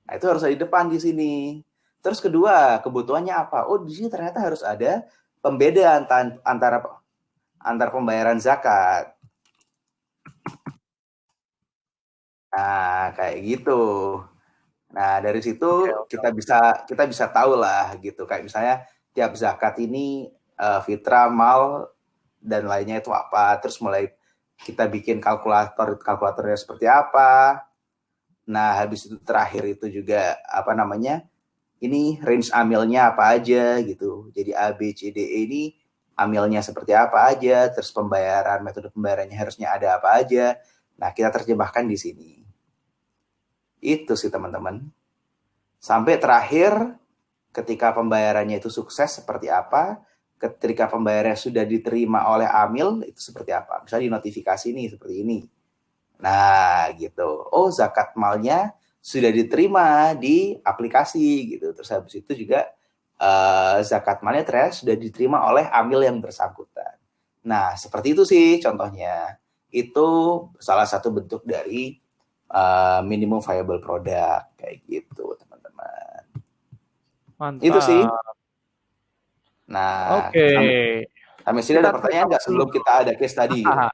Nah, itu harus di depan di sini. Terus kedua, kebutuhannya apa? Oh, di sini ternyata harus ada pembedaan antara pembayaran zakat. Nah, kayak gitu. Nah, dari situ kita bisa tahu lah gitu. Kayak misalnya tiap zakat ini fitrah, mal dan lainnya itu apa. Terus mulai kita bikin kalkulatornya seperti apa. Nah, habis itu terakhir itu juga ini range amilnya apa aja gitu. Jadi A, B, C, D, E ini amilnya seperti apa aja, terus metode pembayarannya harusnya ada apa aja. Nah, kita terjemahkan di sini. Itu sih teman-teman. Sampai terakhir, ketika pembayarannya itu sukses seperti apa, ketika pembayarannya sudah diterima oleh amil, itu seperti apa. Misalnya di notifikasi ini, seperti ini. Nah, gitu. Oh, zakat malnya sudah diterima di aplikasi, gitu. Terus habis itu juga zakat malnya ternyata sudah diterima oleh amil yang bersangkutan. Nah, seperti itu sih contohnya. Itu salah satu bentuk dari minimum viable product kayak gitu teman-teman.
Mantap.
Itu sih. Nah, sampai sini ada pertanyaan nggak sebelum kita ada case tadi? Gitu?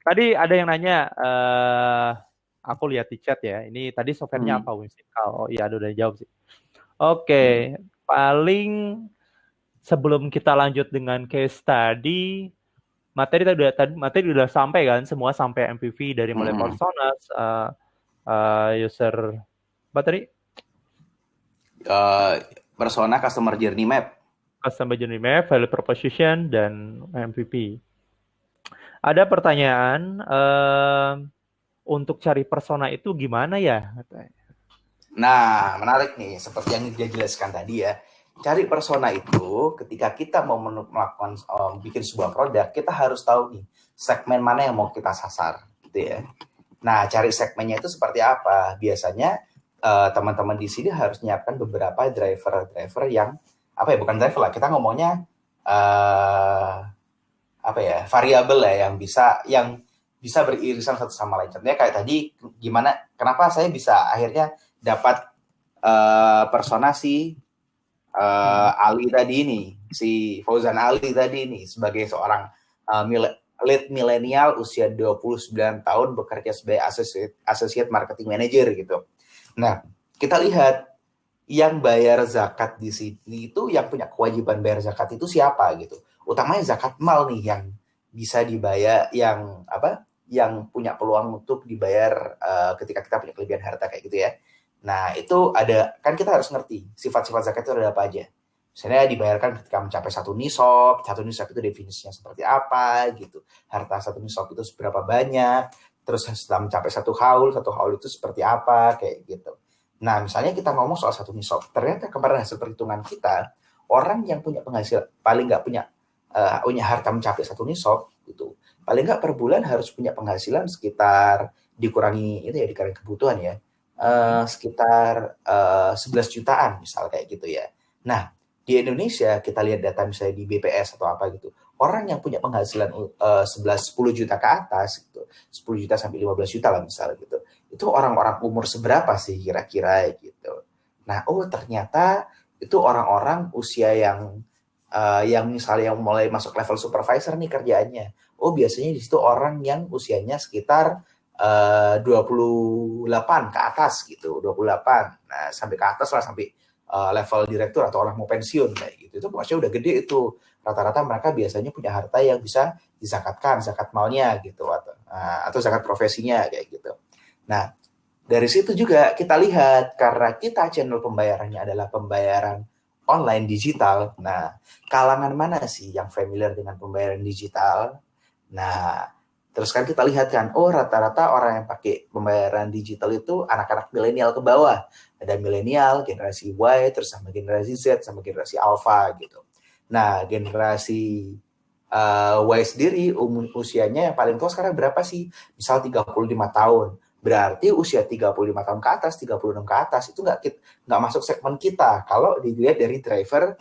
Tadi ada yang nanya, aku lihat di chat ya. Ini tadi softwarenya apa Whimsical? Oh iya, udah jawab sih. Oke, paling sebelum kita lanjut dengan case tadi, materi udah sampai kan, semua sampai MVP dari mulai personas, user tadi?
Persona, customer journey map,
value proposition, dan MVP. Ada pertanyaan, untuk cari persona itu gimana ya?
Nah, menarik nih, seperti yang dia jelaskan tadi ya. Cari persona itu ketika kita mau melakukan bikin sebuah produk, kita harus tahu nih segmen mana yang mau kita sasar, gitu ya. Nah, cari segmennya itu seperti apa? Biasanya teman-teman di sini harus menyiapkan beberapa driver yang apa ya? Bukan driver lah, kita ngomongnya apa ya? Variabel ya yang bisa beririsan satu sama lain. Contohnya kayak tadi, kenapa saya bisa akhirnya dapat persona si Ali tadi ini, si Fauzan Ali tadi ini sebagai seorang lead milenial usia 29 tahun bekerja sebagai associate marketing manager gitu. Nah, kita lihat yang bayar zakat di sini itu yang punya kewajiban bayar zakat itu siapa gitu. Utamanya zakat mal nih yang bisa dibayar, yang apa? Yang punya peluang untuk dibayar ketika kita punya kelebihan harta kayak gitu ya. Nah, itu ada, kan kita harus ngerti sifat-sifat zakat itu ada apa aja. Misalnya dibayarkan ketika mencapai satu nisab itu definisinya seperti apa gitu. Harta satu nisab itu seberapa banyak, terus setelah mencapai satu haul itu seperti apa, kayak gitu. Nah, misalnya kita ngomong soal satu nisab, ternyata kemarin hasil perhitungan kita, orang yang punya penghasilan, paling nggak punya harta mencapai satu nisab, gitu, paling nggak per bulan harus punya penghasilan sekitar, dikurangi kebutuhan ya, sekitar 11 jutaan misal kayak gitu ya. Nah, di Indonesia kita lihat data misalnya di BPS atau apa gitu, orang yang punya penghasilan 10 juta ke atas gitu, 10 juta sampai 15 juta lah misalnya gitu, itu orang-orang umur seberapa sih kira-kira gitu. Nah, ternyata itu orang-orang usia yang misalnya yang mulai masuk level supervisor nih kerjaannya. Biasanya di situ orang yang usianya sekitar 28 ke atas gitu, 28. Nah, sampai ke atas lah, sampai level direktur atau orang mau pensiun kayak gitu. Itu maksudnya udah gede itu. Rata-rata mereka biasanya punya harta yang bisa dizakatkan, zakat malnya gitu, atau zakat profesinya kayak gitu. Nah, dari situ juga kita lihat, karena kita channel pembayarannya adalah pembayaran online digital. Nah, kalangan mana sih yang familiar dengan pembayaran digital? Nah, terus kan kita lihat kan, rata-rata orang yang pakai pembayaran digital itu anak-anak milenial ke bawah. Ada milenial, generasi Y, terus sama generasi Z, sama generasi Alpha gitu. Nah, generasi Y sendiri usianya yang paling tua sekarang berapa sih? Misal 35 tahun. Berarti usia 35 tahun ke atas, 36 ke atas itu nggak masuk segmen kita. Kalau dilihat dari driver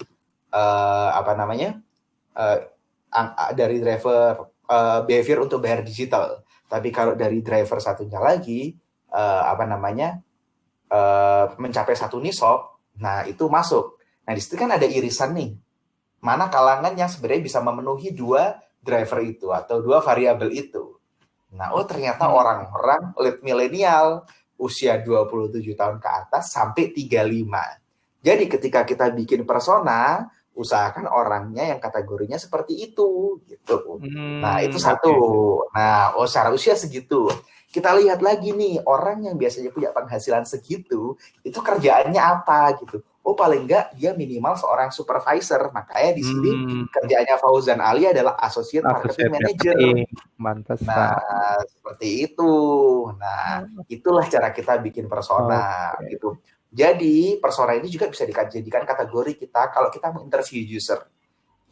uh, dari driver behavior untuk bayar digital. Tapi kalau dari driver satunya lagi mencapai satu nisab, nah itu masuk. Nah di situ kan ada irisan nih. Mana kalangan yang sebenarnya bisa memenuhi dua driver itu atau dua variabel itu. Nah, ternyata orang-orang lead milenial usia 27 tahun ke atas sampai 35. Jadi ketika kita bikin persona, usahakan orangnya yang kategorinya seperti itu gitu. Nah, itu satu. Nah, secara usia segitu. Kita lihat lagi nih, orang yang biasanya punya penghasilan segitu, itu kerjaannya apa gitu. Paling enggak dia minimal seorang supervisor. Makanya di sini kerjaannya Fauzan Ali adalah associate marketing manager. Nah, seperti itu. Nah, itulah cara kita bikin persona gitu. Jadi, persona ini juga bisa dijadikan kategori kita kalau kita mau interview user.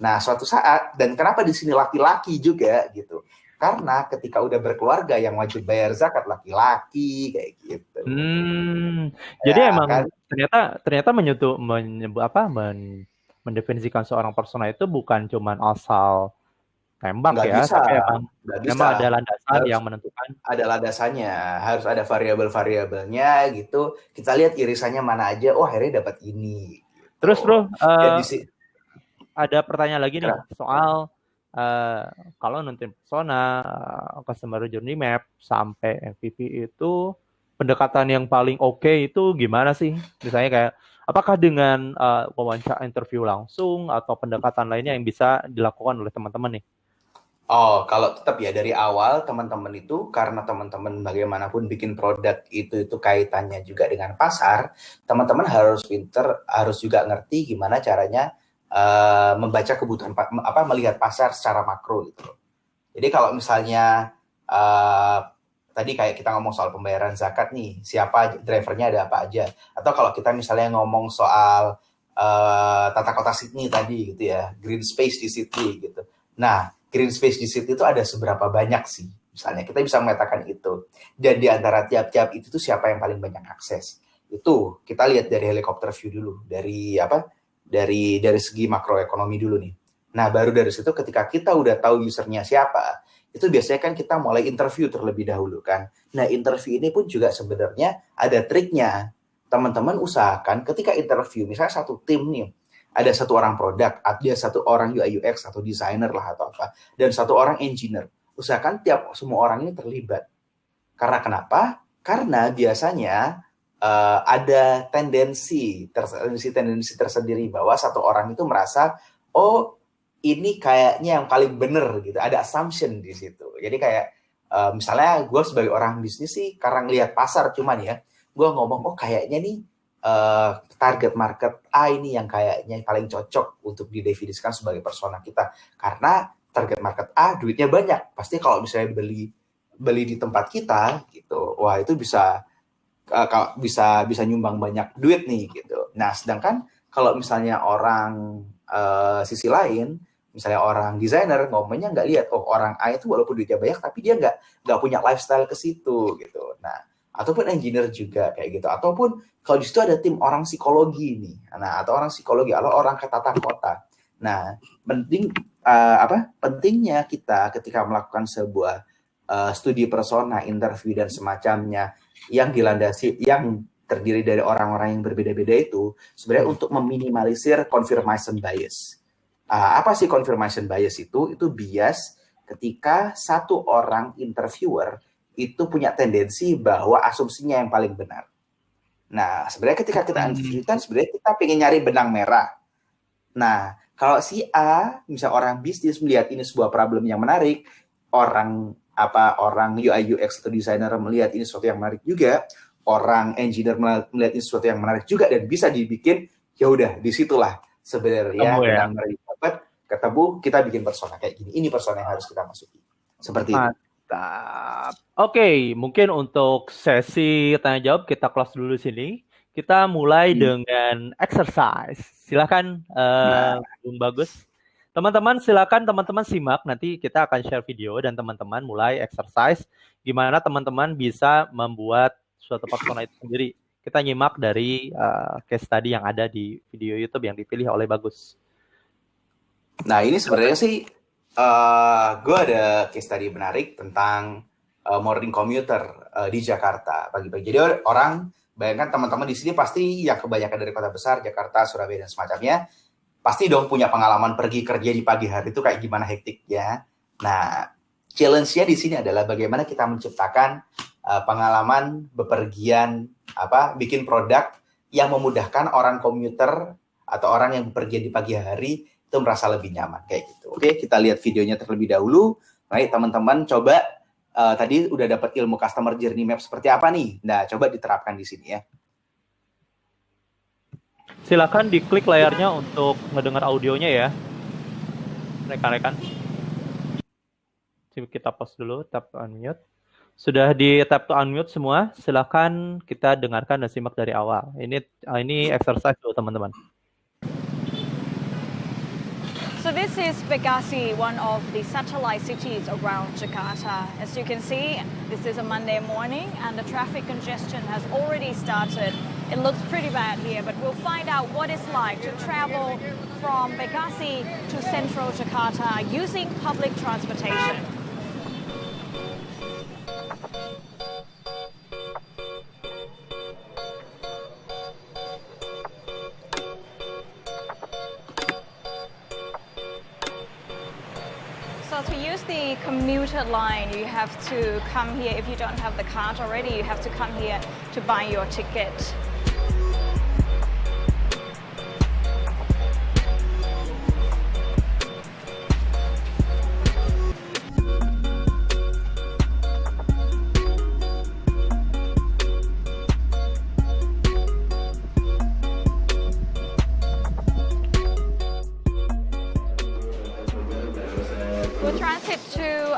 Nah, suatu saat, dan kenapa di sini laki-laki juga gitu. Karena ketika udah berkeluarga yang wajib bayar zakat laki-laki kayak gitu.
Jadi emang kan? ternyata mendefinisikan seorang persona itu bukan cuman asal tembak
nggak
ya,
bisa,
tapi
memang
ada landasan yang menentukan.
Ada landasannya, harus ada variabel-variabelnya gitu. Kita lihat irisannya mana aja, akhirnya dapat ini. Gitu.
Terus bro, ada pertanyaan lagi nih soal kalau nonton persona, customer journey map sampai MVP itu pendekatan yang paling oke itu gimana sih? Misalnya kayak apakah dengan wawancara interview langsung atau pendekatan lainnya yang bisa dilakukan oleh teman-teman nih?
Kalau tetap ya dari awal teman-teman itu, karena teman-teman bagaimanapun bikin produk itu kaitannya juga dengan pasar, teman-teman harus pinter, harus juga ngerti gimana caranya membaca kebutuhan, melihat pasar secara makro gitu. Jadi kalau misalnya tadi kayak kita ngomong soal pembayaran zakat nih, siapa drivernya, ada apa aja. Atau kalau kita misalnya ngomong soal tata kota Sydney tadi gitu ya, green space di Sydney gitu. Nah, green space di Sydney itu ada seberapa banyak sih? Misalnya kita bisa memetakan itu. Dan di antara tiap-tiap itu tuh siapa yang paling banyak akses? Itu kita lihat dari helikopter view dulu, dari apa? Dari segi makroekonomi dulu nih. Nah, baru dari situ ketika kita udah tahu usernya siapa, itu biasanya kan kita mulai interview terlebih dahulu kan. Nah, interview ini pun juga sebenarnya ada triknya. Teman-teman usahakan ketika interview, misalnya satu tim nih, ada satu orang produk, ada satu orang UI UX atau designer lah atau apa, dan satu orang engineer. Usahakan semua orang ini terlibat. Karena kenapa? Karena biasanya ada tendensi tersendiri bahwa satu orang itu merasa, oh ini kayaknya yang paling benar gitu. Ada assumption di situ. Jadi kayak misalnya gue sebagai orang bisnis sih, karena ngelihat pasar cuman ya, gue ngomong, oh kayaknya nih target market A ini yang kayaknya paling cocok untuk didefinisikan sebagai persona kita. Karena target market A duitnya banyak. Pasti kalau misalnya beli di tempat kita gitu, wah itu bisa nyumbang banyak duit nih gitu. Nah, sedangkan kalau misalnya orang sisi lain, misalnya orang desainer ngomongnya nggak lihat, oh orang A itu walaupun duitnya banyak tapi dia nggak punya lifestyle ke situ gitu. Nah, ataupun engineer juga kayak gitu. Ataupun kalau di situ ada tim orang psikologi nih. Nah, atau orang psikologi atau orang tata kota. Nah, pentingnya kita ketika melakukan sebuah studi persona, interview dan semacamnya yang terdiri dari orang-orang yang berbeda-beda itu sebenarnya untuk meminimalisir confirmation bias. Apa sih confirmation bias itu? Itu bias ketika satu orang interviewer itu punya tendensi bahwa asumsinya yang paling benar. Nah, sebenarnya ketika kita interview kan sebenarnya kita pengen nyari benang merah. Nah, kalau si A, misalnya orang bisnis melihat ini sebuah problem yang menarik, orang UI UX atau designer melihat ini sesuatu yang menarik juga, orang engineer melihat ini sesuatu yang menarik juga dan bisa dibikin, ya udah disitulah sebenarnya benang merah dapat ketemu, kita bikin persona kayak gini. Ini persona yang harus kita masuki. Seperti itu.
Mantap. Oke, mungkin untuk sesi tanya jawab kita close dulu sini. Kita mulai dengan exercise. Silakan Bung Bagus. Teman-teman silakan teman-teman simak, nanti kita akan share video dan teman-teman mulai exercise gimana teman-teman bisa membuat suatu persona itu sendiri. Kita nyimak dari case study yang ada di video YouTube yang dipilih oleh Bagus.
Nah, ini sebenarnya sih gue ada case study menarik tentang morning commuter di Jakarta pagi-pagi. Jadi orang, bayangkan teman-teman di sini pasti yang kebanyakan dari kota besar, Jakarta, Surabaya dan semacamnya, pasti dong punya pengalaman pergi kerja di pagi hari itu kayak gimana hektiknya. Nah, challenge-nya di sini adalah bagaimana kita menciptakan pengalaman bepergian, bikin produk yang memudahkan orang komuter atau orang yang bepergian di pagi hari itu merasa lebih nyaman kayak gitu. Oke, kita lihat videonya terlebih dahulu. Baik, teman-teman coba tadi udah dapat ilmu customer journey map seperti apa nih? Nah, coba diterapkan di sini ya.
Silakan diklik layarnya untuk mendengar audionya ya, rekan-rekan. Kita pause dulu, tap to unmute. Sudah di tap to unmute semua, silakan kita dengarkan dan simak dari awal. Ini exercise dulu teman-teman.
So this is Bekasi, one of the satellite cities around Jakarta. As you can see, this is a Monday morning and the traffic congestion has already started. It looks pretty bad here, but we'll find out what it's like to travel from Bekasi to central Jakarta using public transportation. So to use the commuter line, you have to come here. If you don't have the card already, you have to come here to buy your ticket. We'll transit to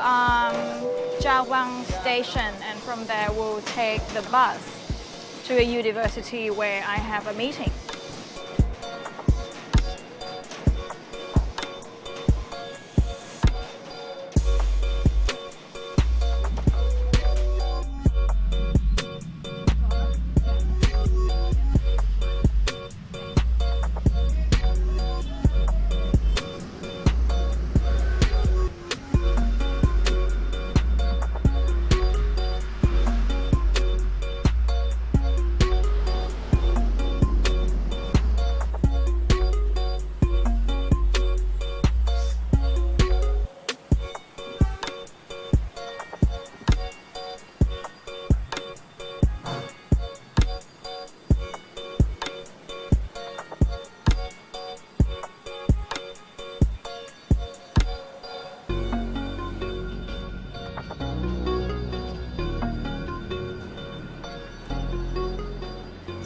Jawang Station, and from there will take the bus to a university where I have a meeting.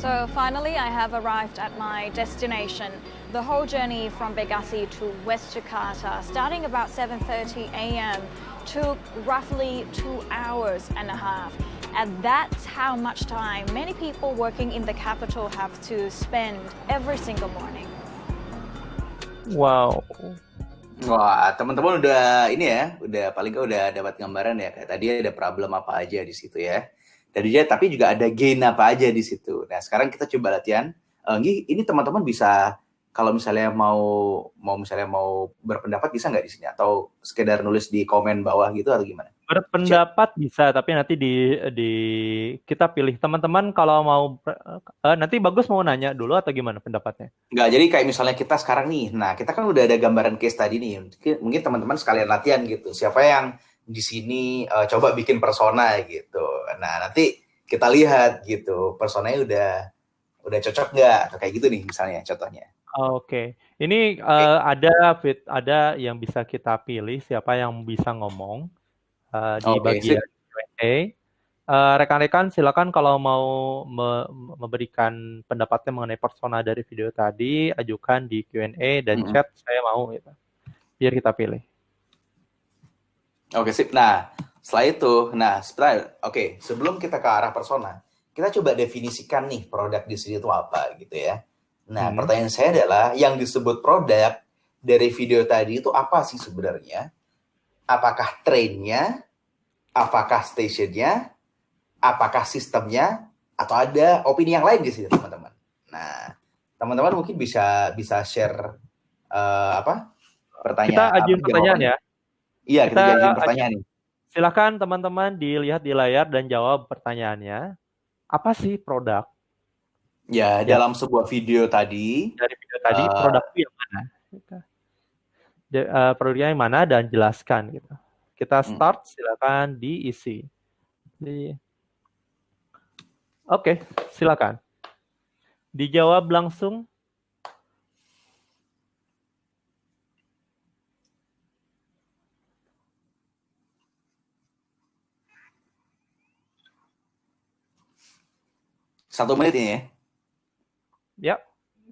So finally, I have arrived at my destination. The whole journey from Bekasi to West Jakarta, starting about 7:30 a.m., took roughly 2 hours and a half. And that's how much time many people working in the capital have to spend every single morning.
Wow.
Wah, teman-teman udah ini ya, paling nggak udah dapat gambaran ya. Kayak tadi ada problem apa aja di situ ya. Tapi juga ada gain apa aja di situ. Nah, sekarang kita coba latihan. Ini teman-teman bisa kalau misalnya mau berpendapat bisa nggak di sini atau sekedar nulis di komen bawah gitu atau gimana?
Berpendapat bisa, tapi nanti di kita pilih teman-teman kalau mau nanti Bagus mau nanya dulu atau gimana pendapatnya?
Nggak, jadi kayak misalnya kita sekarang nih, nah kita kan udah ada gambaran case tadi nih, mungkin teman-teman sekalian latihan gitu, siapa yang di sini coba bikin persona gitu, nah nanti kita lihat gitu, personanya udah cocok nggak, atau kayak gitu nih misalnya contohnya.
Oke. Ini ada yang bisa kita pilih siapa yang bisa ngomong di bagian Q&A. Rekan-rekan silakan kalau mau memberikan pendapatnya mengenai persona dari video tadi, ajukan di Q&A dan chat, saya mau gitu. Biar kita pilih.
Oke, sip. Nah, setelah itu, sebelum kita ke arah persona, kita coba definisikan nih produk di sini itu apa gitu ya. Nah, pertanyaan saya adalah yang disebut produk dari video tadi itu apa sih sebenarnya? Apakah trainnya? Apakah stationnya? Apakah sistemnya? Atau ada opini yang lain di sini, teman-teman? Nah, teman-teman mungkin bisa share pertanyaan.
Kita ajuin pertanyaan ya.
Iya, kita ajuin pertanyaan nih.
Silakan teman-teman dilihat di layar dan jawab pertanyaannya. Apa sih produk?
Ya, dalam sebuah video tadi.
Dari video tadi, produk itu yang mana? Produknya yang mana dan jelaskan gitu. Kita start, silakan diisi. Oke, silakan. Dijawab langsung.
Satu menit ini ya.
Ya,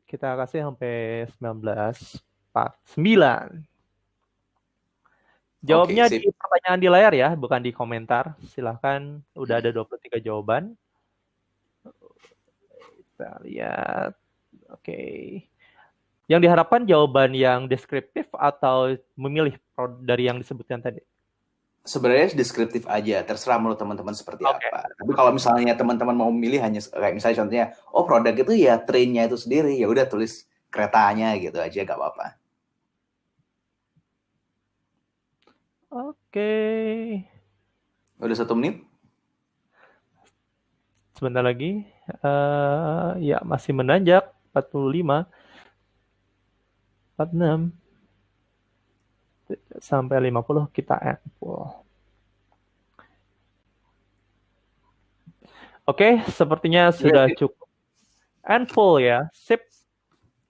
kita kasih sampai 19:49. Jawabnya di pertanyaan di layar ya, bukan di komentar. Silahkan, udah ada 23 jawaban. Kita lihat. Oke. Yang diharapkan jawaban yang deskriptif atau memilih dari yang disebutkan tadi?
Sebenarnya deskriptif aja, terserah menurut teman-teman seperti apa. Tapi kalau misalnya teman-teman mau memilih hanya kayak misalnya contohnya, produk itu ya trainnya itu sendiri, ya udah tulis keretanya gitu aja, gak apa-apa.
Oke.
Udah 1 menit?
Sebentar lagi. Ya, masih menanjak. 45. 46. Sampai 50 kita full. Oke, sepertinya sudah cukup. And full ya. Sip.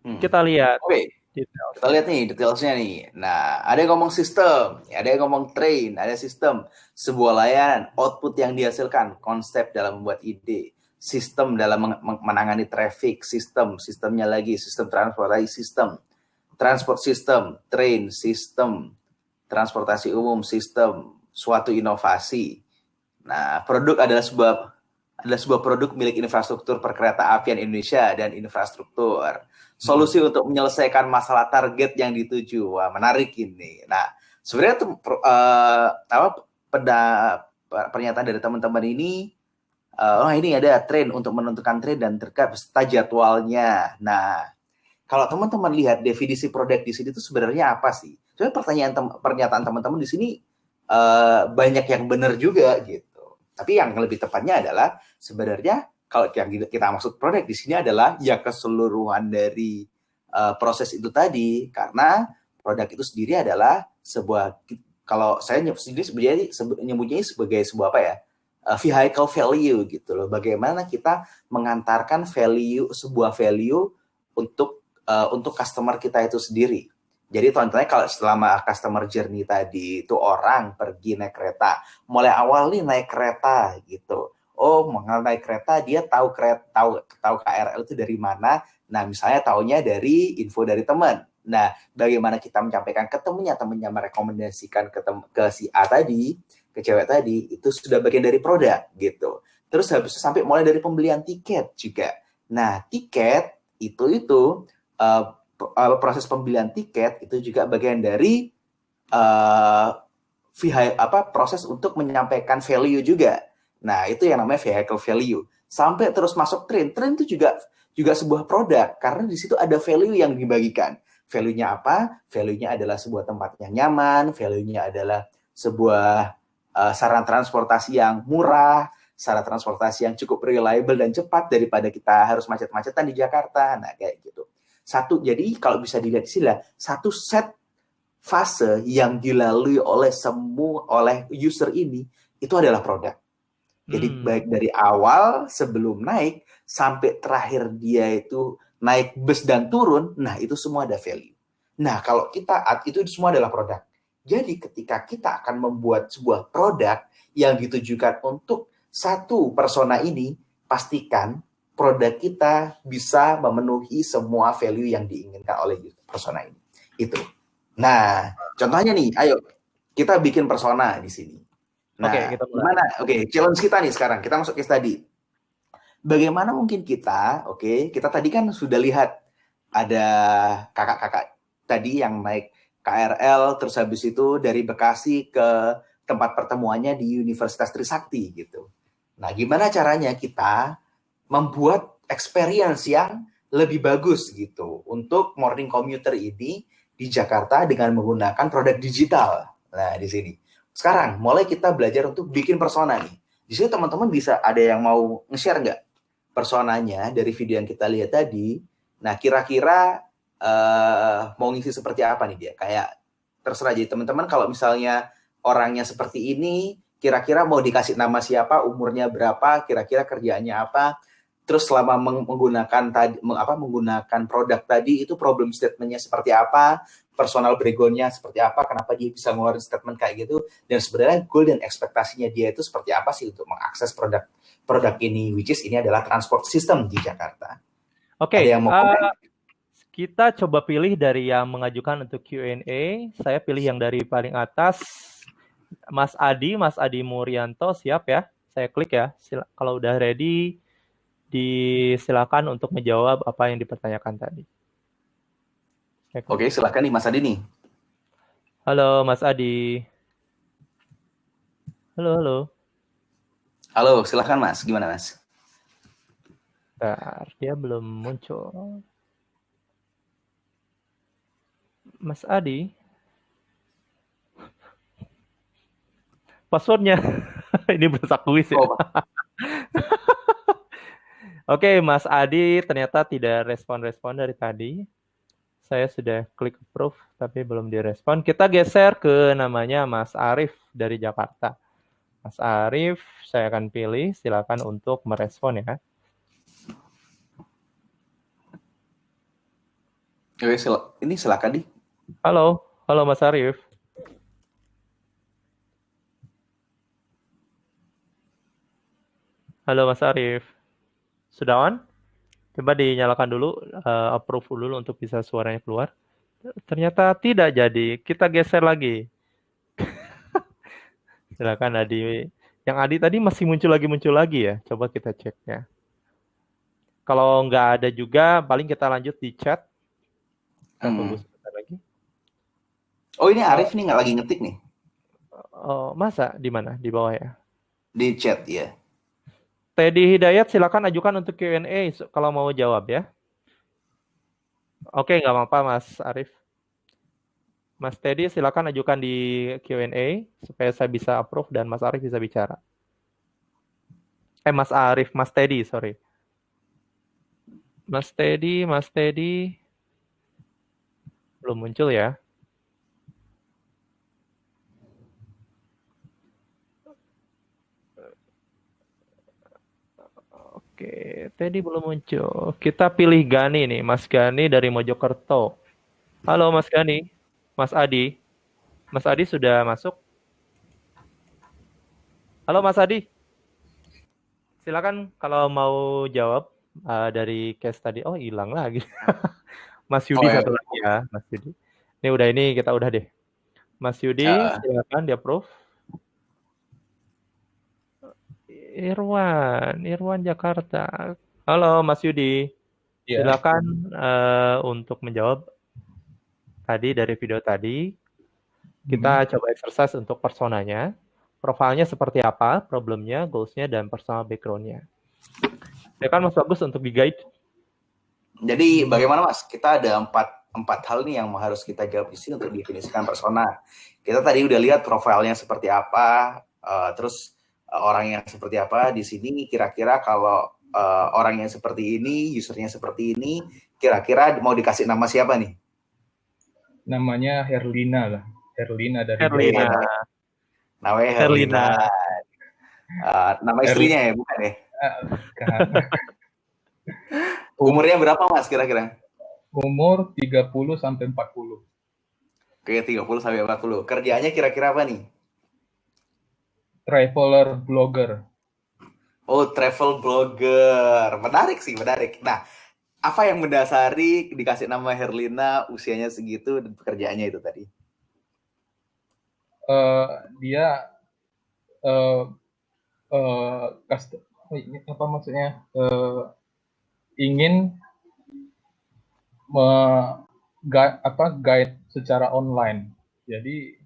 Kita lihat.
Oke. Kita lihat nih detailsnya nih. Nah, ada yang ngomong sistem, ada yang ngomong train, ada sistem, sebuah layanan, output yang dihasilkan, konsep dalam membuat ide, sistem dalam menangani traffic, sistemnya lagi, sistem transportasi sistem, transport system, train system, transportasi umum system, suatu inovasi, Nah, produk adalah sebuah produk milik infrastruktur perkereta apian Indonesia dan infrastruktur. Solusi untuk menyelesaikan masalah target yang dituju. Wah, menarik ini. Nah, sebenarnya tuh pernyataan dari teman-teman ini, ini ada tren untuk menentukan tren dan terkait beserta jadwalnya. Nah, kalau teman-teman lihat definisi produk di sini itu sebenarnya apa sih? Sebenarnya pernyataan teman-teman di sini banyak yang benar juga gitu. Tapi yang lebih tepatnya adalah sebenarnya kalau yang kita maksud produk di sini adalah ya keseluruhan dari proses itu tadi, karena produk itu sendiri adalah sebuah, kalau saya nyebutnya sebagai sebuah apa ya, vehicle value gitu loh. Bagaimana kita mengantarkan sebuah value untuk customer kita itu sendiri. Jadi contohnya kalau selama customer journey tadi itu orang pergi naik kereta, mulai awal nih naik kereta gitu. Oh, mengenal naik kereta dia tahu KRL itu dari mana. Nah, misalnya taunya dari info dari teman. Nah, bagaimana kita menyampaikan ke temannya merekomendasikan ke si A tadi, ke cewek tadi, itu sudah bagian dari produk gitu. Terus habis itu sampai mulai dari pembelian tiket juga. Nah, tiket itu proses pembelian tiket itu juga bagian dari proses untuk menyampaikan value juga. Nah, itu yang namanya vehicle value. Sampai terus masuk tren itu juga sebuah produk, karena di situ ada value yang dibagikan. Value-nya apa? Value-nya adalah sebuah tempat yang nyaman, value-nya adalah sebuah sarana transportasi yang murah, sarana transportasi yang cukup reliable dan cepat daripada kita harus macet-macetan di Jakarta. Nah, kayak gitu. Jadi kalau bisa dilihat di sini, satu set fase yang dilalui oleh user ini itu adalah produk. Jadi baik dari awal sebelum naik sampai terakhir dia itu naik bus dan turun, nah itu semua ada value. Nah, kalau itu semua adalah produk. Jadi ketika kita akan membuat sebuah produk yang ditujukan untuk satu persona ini, pastikan produk kita bisa memenuhi semua value yang diinginkan oleh persona ini. Itu. Nah, contohnya nih, ayo kita bikin persona di sini. Nah, gimana? Challenge kita nih sekarang. Kita masuk case tadi. Bagaimana mungkin kita tadi kan sudah lihat ada kakak-kakak tadi yang naik KRL, terus habis itu dari Bekasi ke tempat pertemuannya di Universitas Trisakti gitu. Nah, gimana caranya kita membuat experience yang lebih bagus gitu untuk morning commuter ini di Jakarta dengan menggunakan produk digital. Nah, di sini. Sekarang mulai kita belajar untuk bikin persona nih. Di sini teman-teman bisa ada yang mau nge-share nggak personanya dari video yang kita lihat tadi. Nah, kira-kira mau ngisi seperti apa nih dia? Kayak terserah aja teman-teman, kalau misalnya orangnya seperti ini, kira-kira mau dikasih nama siapa, umurnya berapa, kira-kira kerjaannya apa. Terus selama menggunakan produk tadi itu problem statement-nya seperti apa, personal background-nya seperti apa, kenapa dia bisa ngeluarin statement kayak gitu, dan sebenarnya goal dan ekspektasinya dia itu seperti apa sih untuk mengakses produk ini, which is ini adalah transport system di Jakarta.
Oke, kita coba pilih dari yang mengajukan untuk Q&A. Saya pilih yang dari paling atas, Mas Adi Murianto, siap ya? Saya klik ya. Kalau udah ready, disilakan untuk menjawab apa yang dipertanyakan tadi.
Oke, silakan nih Mas Adi nih.
Halo Mas Adi. Halo.
Halo, silakan Mas. Gimana Mas?
Bentar, dia belum muncul. Mas Adi. Passwordnya. Ini berusak kuis ya. Oke, Mas Adi ternyata tidak respon dari tadi. Saya sudah klik approve, tapi belum direspon. Kita geser ke namanya Mas Arif dari Jakarta. Mas Arif, saya akan pilih. Silakan untuk merespon ya.
Oke, ini silakan di.
Halo Mas Arif. Halo Mas Arif. Sudah on? Coba dinyalakan dulu, approve dulu untuk bisa suaranya keluar. Ternyata tidak jadi. Kita geser lagi. Silakan Adi Yang Adi tadi masih muncul lagi ya. Coba kita cek ya. Kalau nggak ada juga, paling kita lanjut di chat. Kita tunggu sebentar lagi.
Oh, ini Arif nih nggak lagi ngetik nih.
Oh, masa di mana? Di bawah ya.
Di chat ya.
Teddy Hidayat silakan ajukan untuk Q&A kalau mau jawab ya. Oke, nggak apa-apa Mas Arif. Mas Teddy silakan ajukan di Q&A supaya saya bisa approve dan Mas Arif bisa bicara. Mas Arif, Mas Teddy, sorry. Mas Teddy belum muncul ya. Oke, Teddy belum muncul. Kita pilih Gani nih, Mas Gani dari Mojokerto. Halo Mas Gani, Mas Adi. Mas Adi sudah masuk? Halo Mas Adi. Silakan kalau mau jawab dari case tadi. Oh, hilang lagi. Mas Yudi satu lagi ya, Mas Yudi. Ini kita udah deh. Mas Yudi, silakan di approve. Irwan Jakarta. Halo Mas Yudi. Silakan untuk menjawab tadi dari video tadi. Kita coba exercise untuk personanya. Profilnya seperti apa, problemnya, goals-nya, dan personal background-nya. Ya kan Mas Bagus untuk di guide.
Jadi bagaimana Mas? Kita ada empat hal nih yang harus kita jawab di sini untuk definisikan persona. Kita tadi udah lihat profilnya seperti apa, terus orang yang seperti apa. Di sini kira-kira kalau orang yang seperti ini, usernya seperti ini, kira-kira mau dikasih nama siapa nih?
Namanya Herlina lah. Herlina dari
Herlina.
Namanya Herlina. Nama istrinya ya, bukan ya? Umurnya berapa Mas kira-kira?
Umur 30 sampai 40.
Oke, 30 sampai 40. Kerjaannya kira-kira apa nih?
Traveler blogger.
Oh, travel blogger. Menarik sih, menarik. Nah, apa yang mendasari dikasih nama Herlina, usianya segitu, dan pekerjaannya itu tadi?
Dia apa maksudnya? Ingin guide secara online. Jadi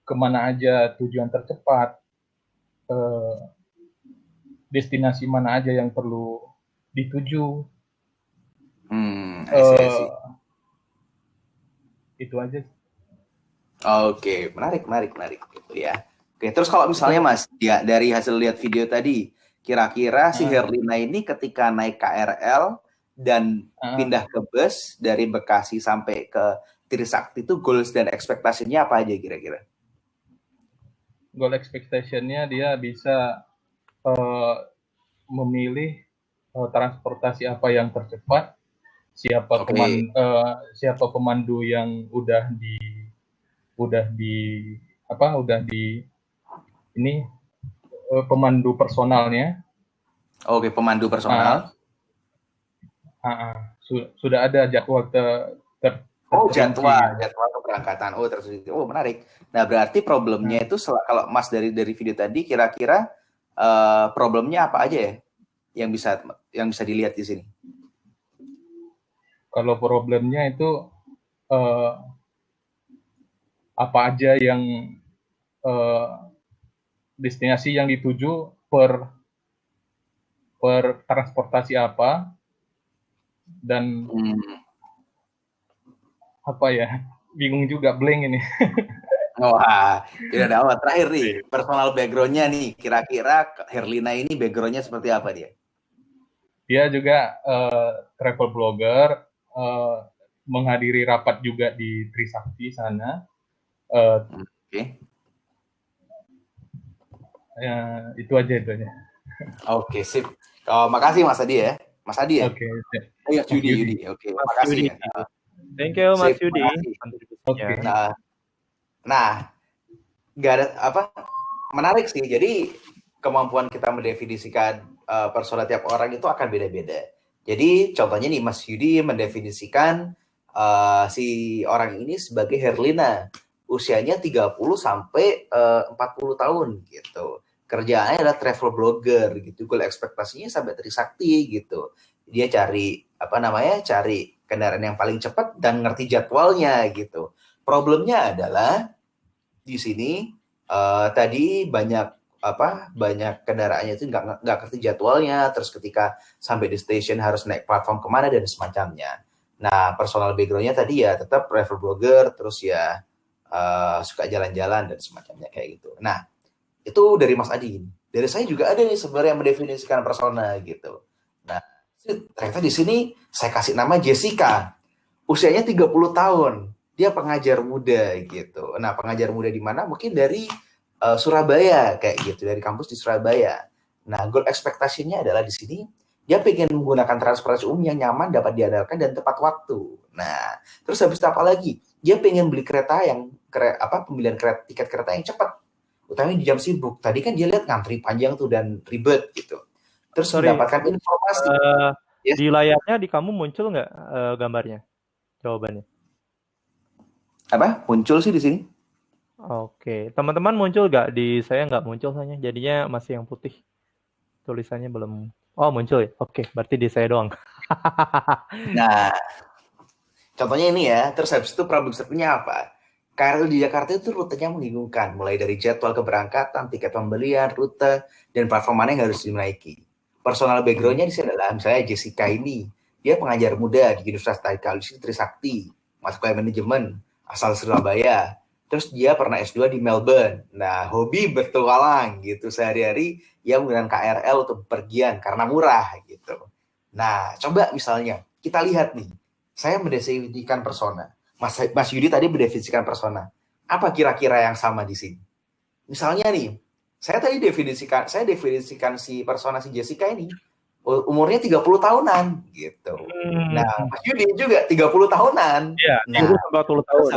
kemana aja tujuan tercepat, destinasi mana aja yang perlu dituju.
I see.
Itu aja.
Oke, menarik gitu ya. Oke, terus kalau misalnya Mas, ya dari hasil lihat video tadi, kira-kira si Herlina ini ketika naik KRL dan pindah ke bus dari Bekasi sampai ke Trisakti itu goals dan ekspektasinya apa aja kira-kira?
Goal expectation-nya dia bisa memilih transportasi apa yang tercepat, siapa pemandu yang udah pemandu personalnya.
Oke, pemandu personal.
Sudah ada jadwal
jadwal keberangkatan. Oh, menarik. Nah, berarti problemnya itu kalau Mas dari video tadi kira-kira problemnya apa aja ya yang bisa dilihat di sini?
Kalau problemnya itu apa aja yang destinasi yang dituju per transportasi apa dan apa ya, bingung juga, blank ini.
Wah, tidak ada awal. Terakhir nih, personal background-nya nih, kira-kira Herlina ini background-nya seperti apa dia?
Dia juga travel blogger, menghadiri rapat juga di Trisakti sana. Itu aja.
Oke, sip. Makasih Mas Adi ya. Mas Adi ya?
Oke.
Yudi. Oke, makasih ya.
Thank you Mas Yudi.
Oke.
Nah, nggak ada menarik sih. Jadi kemampuan kita mendefinisikan persona tiap orang itu akan beda-beda. Jadi contohnya nih Mas Yudi mendefinisikan si orang ini sebagai Herlina, usianya 30 sampai 40 tahun gitu. kerjaannya adalah travel blogger gitu. Goal ekspektasinya sampai Trisakti gitu. Dia cari cari kendaraan yang paling cepat dan ngerti jadwalnya gitu. Problemnya adalah di sini tadi banyak kendaraannya itu nggak ngerti jadwalnya, terus ketika sampai di stasiun harus naik platform kemana dan semacamnya. Nah, personal background-nya tadi ya tetap travel blogger, terus ya suka jalan-jalan dan semacamnya kayak gitu. Nah, itu dari Mas Adi. Dari saya juga ada nih sebenarnya yang mendefinisikan persona gitu. Nah, ternyata di sini saya kasih nama Jessica. Usianya 30 tahun. Dia pengajar muda gitu. Nah, pengajar muda di mana? Mungkin dari Surabaya kayak gitu, dari kampus di Surabaya. Nah, goal ekspektasinya adalah di sini dia pengen menggunakan transportasi umum yang nyaman, dapat diandalkan dan tepat waktu. Nah, terus habis itu apa lagi? Dia pengen beli kereta yang pembelian tiket kereta yang cepat, utamanya di jam sibuk. Tadi kan dia lihat ngantri panjang tuh dan ribet gitu. Terus mendapatkan informasi. Yes.
Di layarnya di kamu muncul nggak gambarnya? Jawabannya.
Apa? Muncul sih di sini.
Oke, teman-teman muncul nggak? Di saya nggak muncul soalnya, jadinya masih yang putih. Tulisannya belum. Oh, muncul ya? Oke, berarti di saya doang.
Nah, contohnya ini ya. Terus habis itu problem set-nya apa? KRL di Jakarta itu rutenya membingungkan, mulai dari jadwal keberangkatan, tiket pembelian, rute, dan platform mana yang harus dinaiki. Personal background-nya di sini adalah misalnya Jessica ini, dia pengajar muda di Universitas Trisakti, masuk ke manajemen, asal Surabaya. Terus dia pernah S2 di Melbourne. Nah, hobi bertualang gitu. Sehari-hari dia menggunakan KRL untuk bepergian karena murah gitu. Nah, coba misalnya kita lihat nih. Saya mendefinisikan persona. Mas Yudi tadi mendefinisikan persona. Apa kira-kira yang sama di sini? Misalnya nih, saya definisikan si persona si Jessica ini umurnya 30 tahunan gitu. Nah, Mas Yudi juga 30 tahunan.
Iya,
nah,
40 tahun.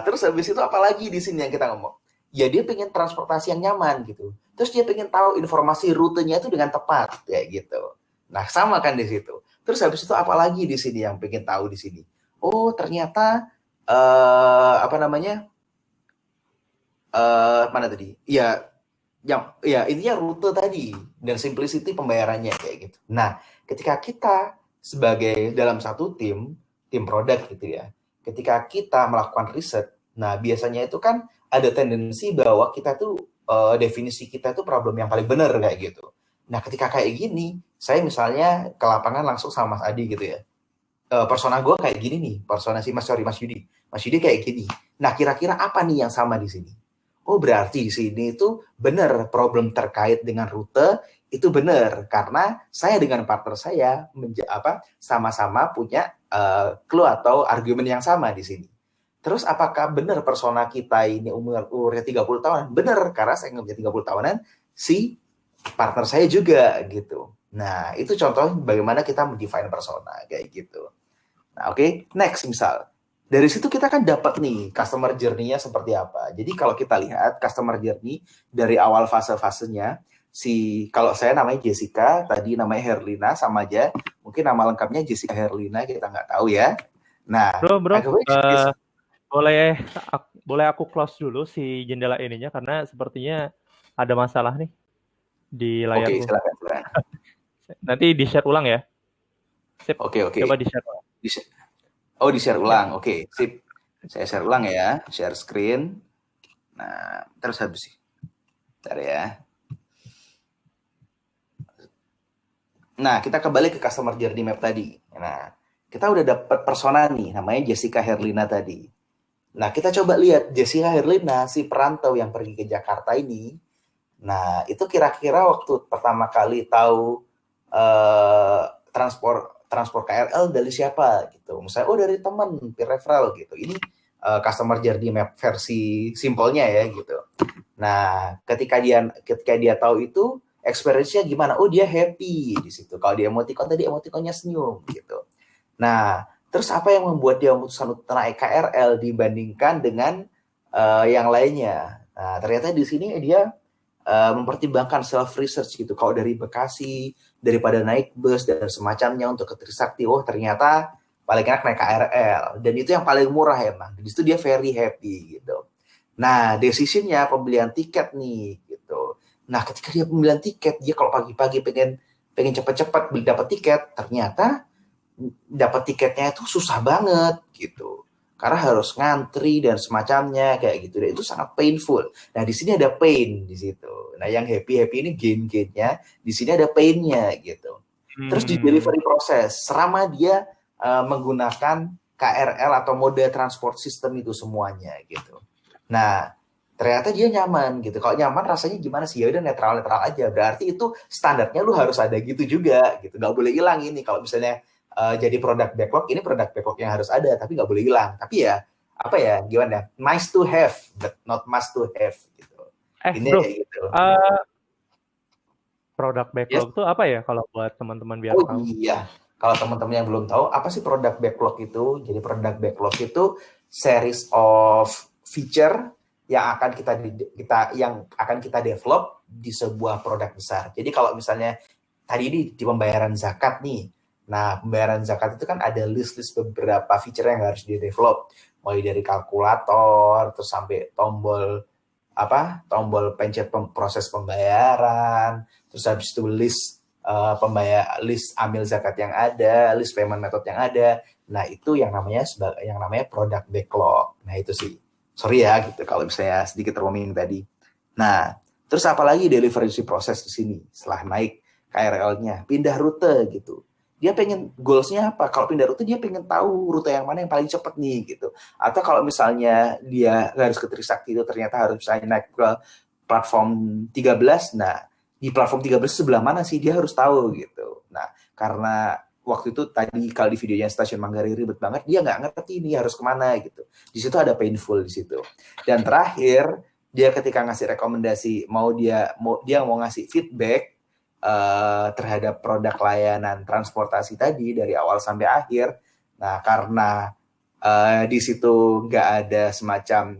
Terus habis itu apalagi di sini yang kita ngomong? Ya dia pengen transportasi yang nyaman gitu. Terus dia pengen tahu informasi rutenya itu dengan tepat kayak gitu. Nah, sama kan di situ. Terus habis itu apalagi di sini yang pengen tahu di sini? Oh, ternyata mana tadi? Ya intinya rute tadi dan simplicity pembayarannya kayak gitu. Nah, ketika kita sebagai dalam satu tim produk gitu ya, ketika kita melakukan riset, nah biasanya itu kan ada tendensi bahwa kita tuh definisi kita tuh problem yang paling benar kayak gitu. Nah, ketika kayak gini, saya misalnya ke lapangan langsung sama Mas Adi gitu ya. Persona gue kayak gini nih, persona Mas Yudi. Mas Yudi kayak gini. Nah, kira-kira apa nih yang sama di sini? Oh, berarti di sini itu benar problem terkait dengan rute itu benar karena saya dengan partner saya sama-sama punya clue atau argumen yang sama di sini. Terus apakah benar persona kita ini umurnya 30 tahunan? Benar, karena saya nggak punya 30 tahunan, si partner saya juga gitu. Nah, itu contoh bagaimana kita mendefine persona kayak gitu. Nah, oke. Next misal. Dari situ kita kan dapat nih customer journey-nya seperti apa. Jadi kalau kita lihat customer journey dari awal fase-fasenya, kalau saya namanya Jessica, tadi namanya Herlina, sama aja. Mungkin nama lengkapnya Jessica Herlina, kita nggak tahu ya. Nah,
bro, boleh aku close dulu si jendela ininya karena sepertinya ada masalah nih di layarku.
Oke, silakan.
Nanti di-share ulang ya. Sip.
Oke.
Coba di-share ulang.
Di-share ulang. Oke, sip. Saya share ulang ya, share screen. Nah, terus habis. Bentar ya. Nah, kita kembali ke customer journey map tadi. Nah, kita udah dapat persona nih, namanya Jessica Herlina tadi. Nah, kita coba lihat Jessica Herlina, si perantau yang pergi ke Jakarta ini. Nah, itu kira-kira waktu pertama kali tahu transport KRL dari siapa gitu. Misalnya, dari teman, peer referral gitu. Ini customer journey map versi simpelnya ya gitu. Nah, ketika dia tahu itu, experience-nya gimana? Oh, dia happy di situ. Kalau dia emoticon tadi, emoticonnya senyum gitu. Nah, terus apa yang membuat dia memutuskan untuk naik KRL dibandingkan dengan yang lainnya? Nah, ternyata di sini dia mempertimbangkan self research gitu. Kalau dari Bekasi, daripada naik bus dan semacamnya untuk ke Trisakti, ternyata paling enak naik KRL. Dan itu yang paling murah emang. Di situ dia very happy gitu. Nah, decision-nya pembelian tiket nih gitu. Nah, ketika dia pembelian tiket, dia kalau pagi-pagi pengen cepat-cepat beli dapat tiket, ternyata dapat tiketnya itu susah banget gitu. Karena harus ngantri dan semacamnya kayak gitu. Dan itu sangat painful. Nah, di sini ada pain di situ. Nah, yang happy ini gain-gainnya, di sini ada painnya gitu. Terus di delivery proses, selama dia menggunakan KRL atau mode transport system itu semuanya gitu. Nah, ternyata dia nyaman gitu. Kalau nyaman rasanya gimana sih? Ya udah netral-netral aja. Berarti itu standarnya lu harus ada gitu juga gitu. Nggak boleh hilang ini. Kalau misalnya jadi produk backlog, ini produk backlog yang harus ada, tapi nggak boleh hilang. Tapi ya, apa ya, gimana? Nice to have, but not must to have gitu. Ini
bro,
gitu.
Produk backlog
Yes.
tuh apa ya kalau buat teman-teman biar
Oh
tahu?
iya, kalau teman-teman yang belum tahu, apa sih produk backlog itu? Jadi produk backlog itu series of feature yang akan kita develop di sebuah produk besar. Jadi kalau misalnya tadi di pembayaran zakat nih, nah pembayaran zakat itu kan ada list-list beberapa feature yang harus di develop, mulai dari kalkulator, terus sampai tombol pencet proses pembayaran, terus habis itu list amil zakat yang ada, list payment method yang ada. Nah, itu yang namanya product backlog. Nah, itu sih. Sorry ya gitu kalau misalnya sedikit roaming tadi. Nah, terus apalagi delivery proses di sini setelah naik KRL-nya, pindah rute gitu. Dia pengen goals-nya apa? Kalau pindah rute dia pengen tahu rute yang mana yang paling cepat nih gitu. Atau kalau misalnya dia harus ke Trisakti itu ternyata harus misalnya naik ke platform 13, nah di platform 13 sebelah mana sih dia harus tahu gitu. Nah, karena waktu itu tadi kalau di videonya stasiun Manggarai ribet banget, dia nggak ngerti ini harus kemana gitu. Di situ ada painful di situ. Dan terakhir, dia ketika ngasih rekomendasi dia mau ngasih feedback terhadap produk layanan transportasi tadi dari awal sampai akhir. Nah, karena di situ nggak ada semacam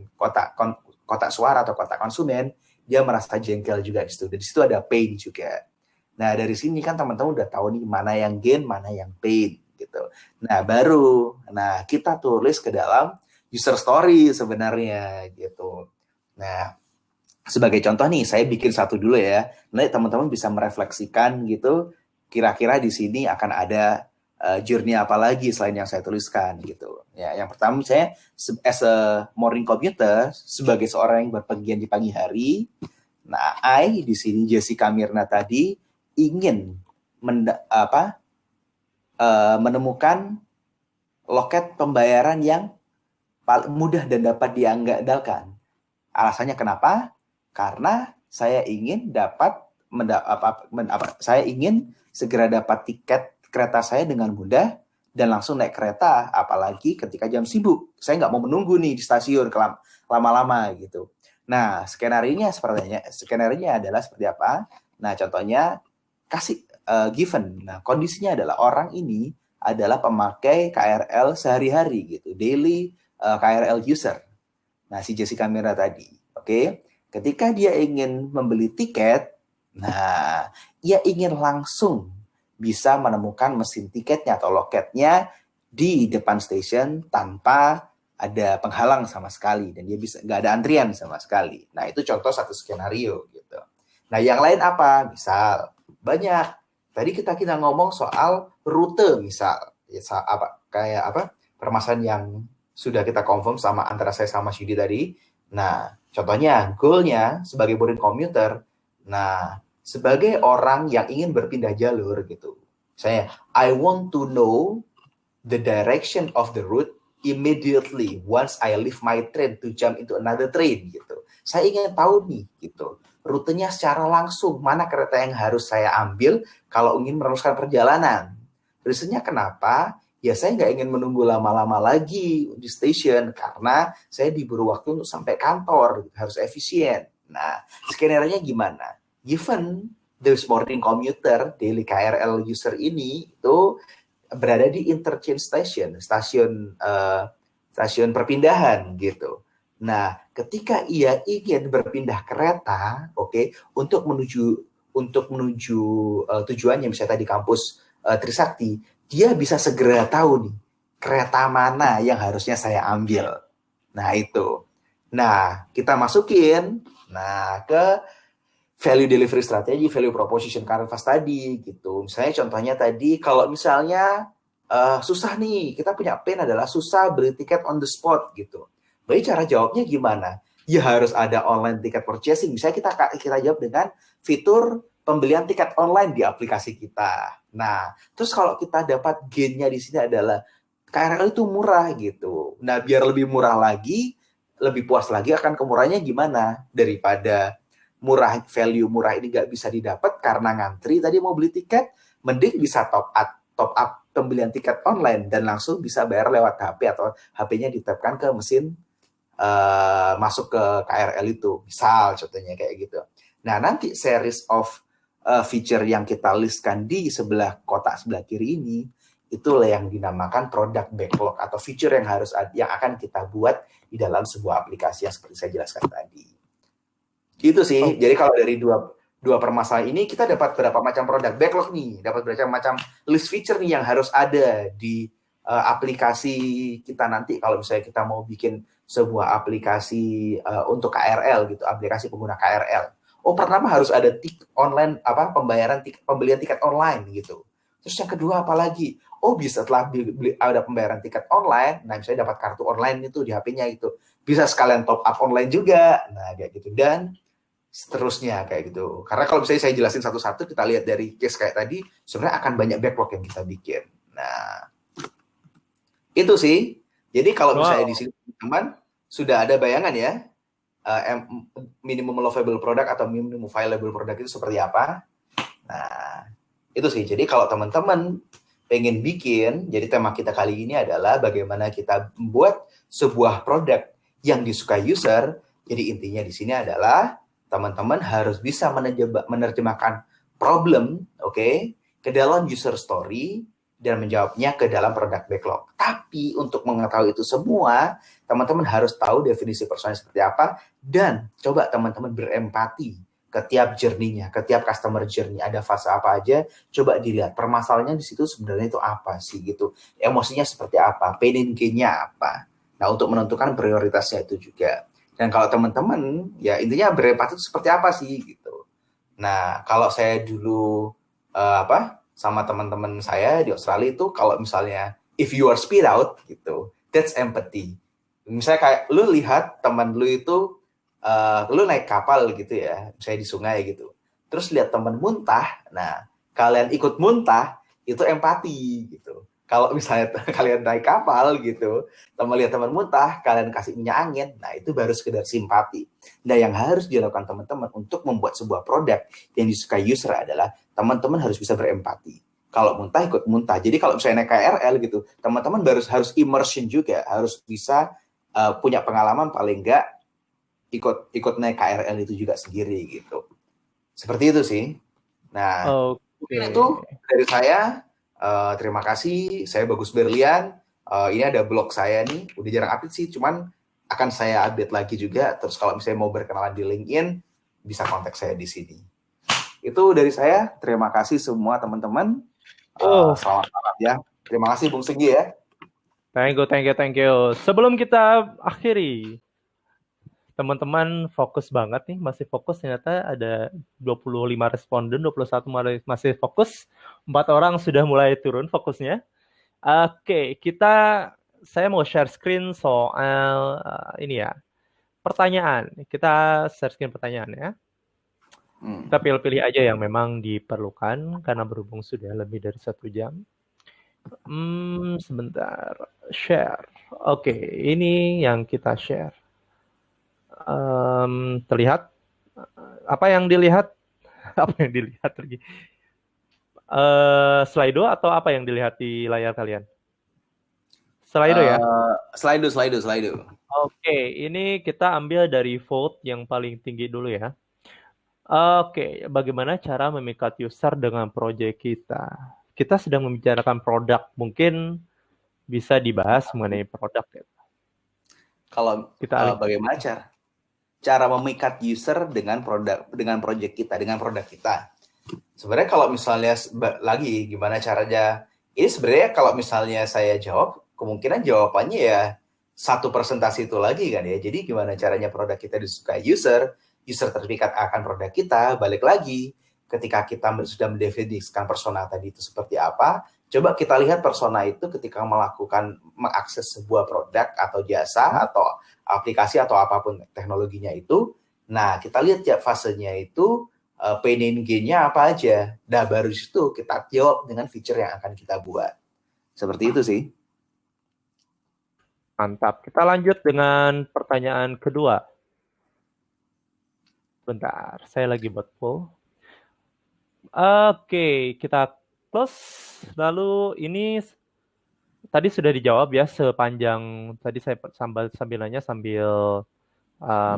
kotak suara atau kotak konsumen, dia merasa jengkel juga di situ. Dan di situ ada pain juga. Nah, dari sini kan teman-teman udah tahu nih mana yang gain, mana yang pain gitu. Nah, kita tulis ke dalam user story sebenarnya gitu. Nah, sebagai contoh nih, saya bikin satu dulu ya. Nanti teman-teman bisa merefleksikan gitu, kira-kira di sini akan ada journey apa lagi selain yang saya tuliskan gitu. Ya, yang pertama saya as a morning commuter, sebagai seorang yang berpergian di pagi hari. Nah, di sini Jessica Mirna tadi ingin menemukan loket pembayaran yang paling mudah dan dapat diandalkan. Alasannya kenapa? Karena saya ingin saya ingin segera dapat tiket kereta saya dengan mudah dan langsung naik kereta, apalagi ketika jam sibuk. Saya nggak mau menunggu nih di stasiun lama-lama gitu. Nah, skenario-nya adalah seperti apa? Nah, contohnya kasih given. Nah, kondisinya adalah orang ini adalah pemakai KRL sehari-hari gitu, daily KRL user. Nah, si Jessica Mira tadi, oke? Ketika dia ingin membeli tiket, nah, ia ingin langsung bisa menemukan mesin tiketnya atau loketnya di depan stasiun tanpa ada penghalang sama sekali dan dia bisa nggak ada antrian sama sekali. Nah, itu contoh satu skenario gitu. Nah, yang lain apa? Misal banyak. Tadi kita ngomong soal rute misal, permasalahan yang sudah kita confirm sama antara saya sama Shidi tadi. Nah, contohnya goal-nya sebagai boarding commuter. Nah, sebagai orang yang ingin berpindah jalur gitu. I want to know the direction of the route immediately once I leave my train to jump into another train gitu. Saya ingin tahu nih gitu, rutenya secara langsung mana kereta yang harus saya ambil kalau ingin meneruskan perjalanan. Reasonnya kenapa? Ya saya nggak ingin menunggu lama-lama lagi di stasiun karena saya diburu waktu untuk sampai kantor, harus efisien. Nah, skenario-nya gimana? Given the morning commuter, daily KRL user ini itu berada di interchange stasiun perpindahan gitu. Nah, ketika ia ingin berpindah kereta, untuk menuju tujuannya misalnya di kampus Trisakti, dia bisa segera tahu nih kereta mana yang harusnya saya ambil. Nah, itu. Nah, kita masukin ke value delivery strategi, value proposition canvas tadi gitu. Misalnya contohnya tadi kalau misalnya susah nih, kita punya pain adalah susah beli tiket on the spot gitu. Berarti cara jawabnya gimana? Ya harus ada online ticket purchasing. Misalnya kita jawab dengan fitur pembelian tiket online di aplikasi kita. Nah, terus kalau kita dapat gain-nya di sini adalah KRL itu murah gitu. Nah, biar lebih murah lagi, lebih puas lagi akan kemurahannya gimana daripada value murah ini nggak bisa didapat karena ngantri tadi mau beli tiket, mending bisa top up pembelian tiket online dan langsung bisa bayar lewat HP atau HP-nya ditapkan ke mesin masuk ke KRL itu. Misal contohnya kayak gitu. Nah, nanti series of feature yang kita listkan di sebelah kotak sebelah kiri ini, itulah yang dinamakan product backlog atau feature yang akan kita buat di dalam sebuah aplikasi yang seperti saya jelaskan tadi. Gitu sih. Jadi kalau dari dua permasalahan ini kita dapat berapa macam product backlog nih, dapat berapa macam list feature nih yang harus ada di aplikasi kita nanti kalau misalnya kita mau bikin sebuah aplikasi untuk KRL gitu, aplikasi pengguna KRL. Oh, pertama harus ada pembelian tiket online gitu. Terus yang kedua apa lagi? Oh, bisa setelah ada pembayaran tiket online, nah misalnya dapat kartu online itu di HP-nya itu. Bisa sekalian top up online juga. Nah, kayak gitu. Dan seterusnya kayak gitu. Karena kalau misalnya saya jelasin satu-satu, kita lihat dari case kayak tadi, sebenarnya akan banyak backlog yang kita bikin. Nah, itu sih. Jadi kalau misalnya di sini teman sudah ada bayangan ya, minimum lovable product atau minimum viable product itu seperti apa. Nah, itu sih. Jadi kalau teman-teman pengen bikin, jadi tema kita kali ini adalah bagaimana kita membuat sebuah produk yang disukai user. Jadi intinya di sini adalah teman-teman harus bisa menerjemahkan problem, ke dalam user story dan menjawabnya ke dalam product backlog. Tapi untuk mengetahui itu semua, teman-teman harus tahu definisi personanya seperti apa dan coba teman-teman berempati ke tiap journey-nya, ke tiap customer journey, ada fase apa aja, coba dilihat permasalahannya di situ sebenarnya itu apa sih gitu. Emosinya seperti apa, pain and gain-nya apa. Nah, untuk menentukan prioritasnya itu juga. Dan kalau teman-teman, ya intinya berempati itu seperti apa sih gitu. Nah, kalau saya dulu sama teman-teman saya di Australia itu kalau misalnya if you are speed out gitu, that's empathy. Misalnya kayak lu lihat teman lu itu lu naik kapal gitu ya, misalnya di sungai gitu. Terus lihat teman muntah, nah kalian ikut muntah itu empati gitu. Kalau misalnya kalian naik kapal gitu, lihat teman muntah, kalian kasih minyak angin, nah itu baru sekedar simpati. Nah, yang harus dilakukan teman-teman untuk membuat sebuah produk yang disukai user adalah teman-teman harus bisa berempati. Kalau muntah, ikut muntah. Jadi kalau misalnya naik KRL gitu, teman-teman harus immersion juga, harus bisa punya pengalaman paling enggak ikut naik KRL itu juga sendiri gitu. Seperti itu sih. Nah, itu dari saya. Terima kasih, saya Bagus Berlian. Ini ada blog saya nih, udah jarang update sih, cuman akan saya update lagi juga. Terus kalau misalnya mau berkenalan di LinkedIn, bisa kontak saya di sini. Itu dari saya. Terima kasih semua teman-teman. Selamat malam ya. Terima kasih Bung Segi ya.
Thank you. Sebelum kita akhiri, teman-teman fokus banget nih, masih fokus ternyata ada 25 responden, 21 masih fokus, 4 orang sudah mulai turun fokusnya. Oke, saya mau share screen soal ini ya, pertanyaan. Kita share screen pertanyaan ya. Kita pilih-pilih aja yang memang diperlukan karena berhubung sudah lebih dari 1 jam. Sebentar, share. Oke, ini yang kita share. Terlihat apa yang dilihat lagi? Slido atau apa yang dilihat di layar kalian? Slido ya?
Slido.
Oke, ini kita ambil dari vote yang paling tinggi dulu ya. Oke, bagaimana cara memikat user dengan proyek kita? Kita sedang membicarakan produk, mungkin bisa dibahas mengenai produk ya.
Kalau bagaimana cara memikat user dengan proyek kita, dengan produk kita. Sebenarnya kalau misalnya lagi gimana caranya, ini sebenarnya kalau misalnya saya jawab, kemungkinan jawabannya ya satu presentasi itu lagi kan ya. Jadi gimana caranya produk kita disukai user, user terpikat akan produk kita, balik lagi ketika kita sudah mendefinisikan persona tadi itu seperti apa, coba kita lihat persona itu ketika mengakses sebuah produk atau jasa atau aplikasi atau apapun teknologinya itu. Nah, kita lihat tiap fasenya itu pain and gain-nya apa aja. Nah, baru itu kita jawab dengan feature yang akan kita buat. Seperti itu sih.
Mantap. Kita lanjut dengan pertanyaan kedua. Bentar, saya lagi buat poll. Oke, kita close. Lalu ini tadi sudah dijawab ya sepanjang tadi saya sambil nanya sambil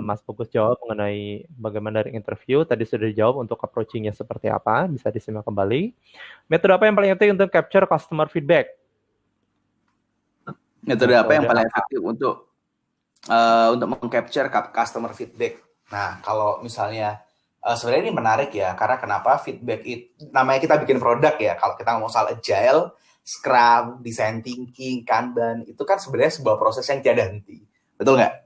Mas Bagus jawab mengenai bagaimana dari interview. Tadi sudah dijawab untuk approaching-nya seperti apa. Bisa disimak kembali. Metode apa yang paling penting untuk capture customer feedback?
Metode apa yang paling efektif untuk meng-capture customer feedback? Nah, kalau misalnya sebenarnya ini menarik ya, karena kenapa feedback itu, namanya kita bikin produk ya, kalau kita ngomong soal agile, Scrum, design thinking, Kanban, itu kan sebenarnya sebuah proses yang tiada henti. Betul nggak?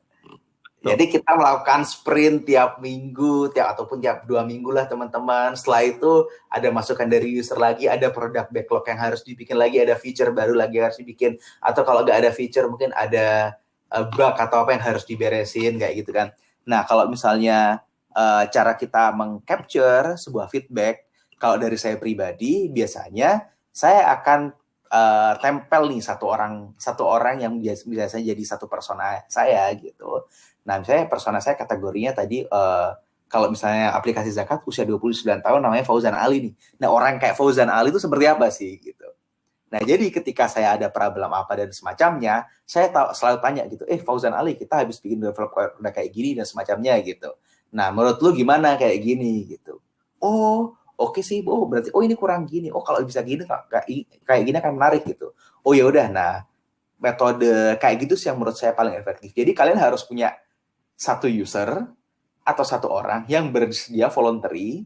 Jadi kita melakukan sprint tiap minggu, ataupun tiap 2 minggu lah teman-teman. Setelah itu ada masukan dari user lagi, ada produk backlog yang harus dibikin lagi, ada feature baru lagi yang harus dibikin. Atau kalau nggak ada feature mungkin ada bug atau apa yang harus diberesin kayak gitu kan. Nah, kalau misalnya cara kita meng-capture sebuah feedback, kalau dari saya pribadi, biasanya saya akan tempel nih satu orang yang biasanya jadi satu persona saya gitu. Nah, misalnya persona saya kategorinya tadi, kalau misalnya aplikasi zakat usia 29 tahun namanya Fauzan Ali nih. Nah, orang kayak Fauzan Ali itu seperti apa sih gitu. Nah, jadi ketika saya ada problem apa dan semacamnya, saya selalu tanya gitu, Fauzan Ali, kita habis bikin develop udah kayak gini dan semacamnya gitu. Nah, menurut lu gimana kayak gini gitu? Oh, oke sih, berarti ini kurang gini. Oh, kalau bisa gini kayak gini akan menarik gitu. Oh ya udah, nah metode kayak gitu sih yang menurut saya paling efektif. Jadi kalian harus punya satu user atau satu orang yang bersedia voluntary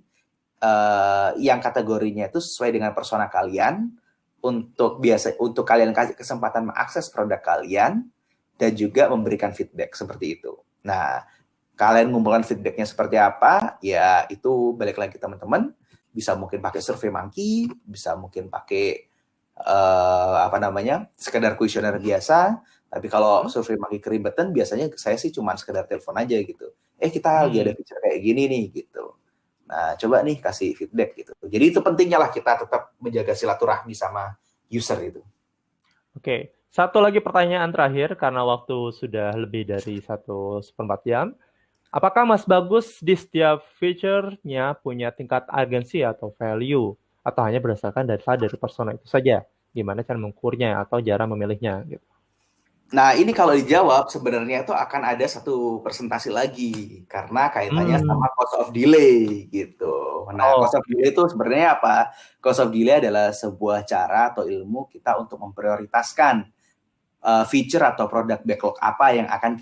yang kategorinya itu sesuai dengan persona kalian untuk kalian kasih kesempatan mengakses produk kalian dan juga memberikan feedback seperti itu. Nah, kalian mengumpulkan feedbacknya seperti apa, ya itu balik lagi teman-teman. Bisa mungkin pakai SurveyMonkey, bisa mungkin pakai sekedar kuesioner biasa. Tapi kalau SurveyMonkey keribetan, biasanya saya sih cuma sekedar telepon aja gitu. Kita lagi ada feature kayak gini nih gitu. Nah, coba nih kasih feedback gitu. Jadi itu pentingnya lah kita tetap menjaga silaturahmi sama user itu.
Oke, satu lagi pertanyaan terakhir karena waktu sudah lebih dari 1/4 jam. Apakah Mas Bagus di setiap feature-nya punya tingkat urgency atau value? Atau hanya berdasarkan dari persona itu saja? Gimana cara mengukurnya atau cara memilihnya? Gitu.
Nah, ini kalau dijawab sebenarnya itu akan ada satu presentasi lagi karena kaitannya sama cost of delay gitu. Nah, cost of delay itu sebenarnya apa? Cost of delay adalah sebuah cara atau ilmu kita untuk memprioritaskan feature atau produk backlog apa yang akan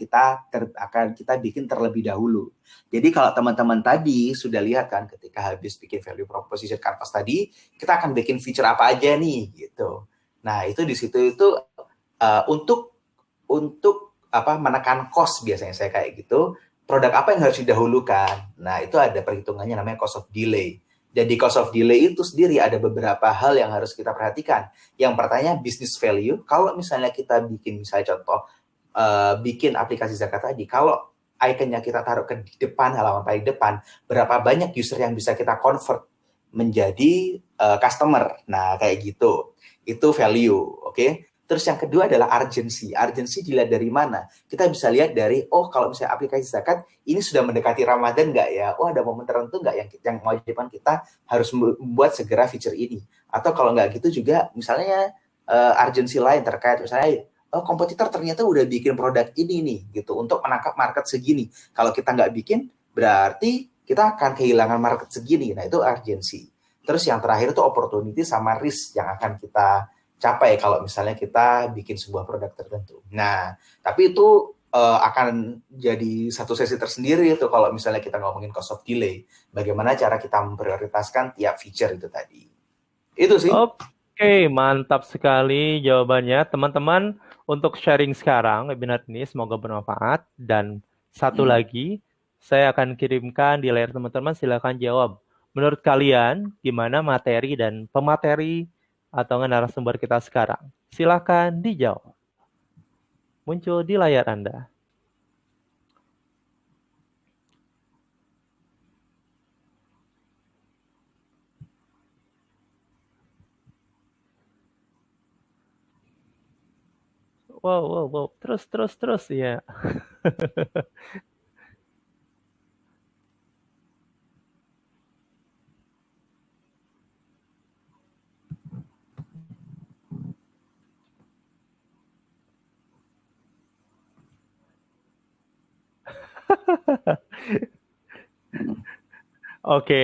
kita bikin terlebih dahulu. Jadi kalau teman-teman tadi sudah lihat kan ketika habis bikin value proposition canvas tadi, kita akan bikin feature apa aja nih gitu. Nah, itu di situ itu untuk menekan cost biasanya saya kayak gitu, produk apa yang harus didahulukan. Nah, itu ada perhitungannya namanya cost of delay. Jadi cost of delay itu sendiri ada beberapa hal yang harus kita perhatikan. Yang pertama business value. Kalau misalnya kita bikin misalnya contoh bikin aplikasi zakat tadi, kalau ikonnya kita taruh ke depan, halaman paling depan, berapa banyak user yang bisa kita convert menjadi customer. Nah, kayak gitu. Itu value, oke? Terus yang kedua adalah urgency. Urgency dilihat dari mana? Kita bisa lihat dari, kalau misalnya aplikasi zakat, ini sudah mendekati Ramadan nggak ya? Ada momen tertentu nggak yang mewajibkan kita harus membuat segera feature ini? Atau kalau nggak gitu juga, misalnya urgency lain terkait, misalnya, kompetitor ternyata udah bikin produk ini nih, gitu, untuk menangkap market segini. Kalau kita nggak bikin, berarti kita akan kehilangan market segini. Nah, itu urgency. Terus yang terakhir itu opportunity sama risk yang akan kita capai kalau misalnya kita bikin sebuah produk tertentu. Nah, tapi itu akan jadi satu sesi tersendiri itu kalau misalnya kita ngomongin cost of delay. Bagaimana cara kita memprioritaskan tiap feature itu tadi. Itu sih.
Oke, mantap sekali jawabannya. Teman-teman, untuk sharing sekarang webinar ini semoga bermanfaat. Dan satu lagi, Saya akan kirimkan di layar teman-teman, silakan jawab. Menurut kalian, gimana materi dan pemateri atau narasumber kita sekarang? Silakan dijawab. Muncul di layar Anda. Wow. Terus, ya. Oke.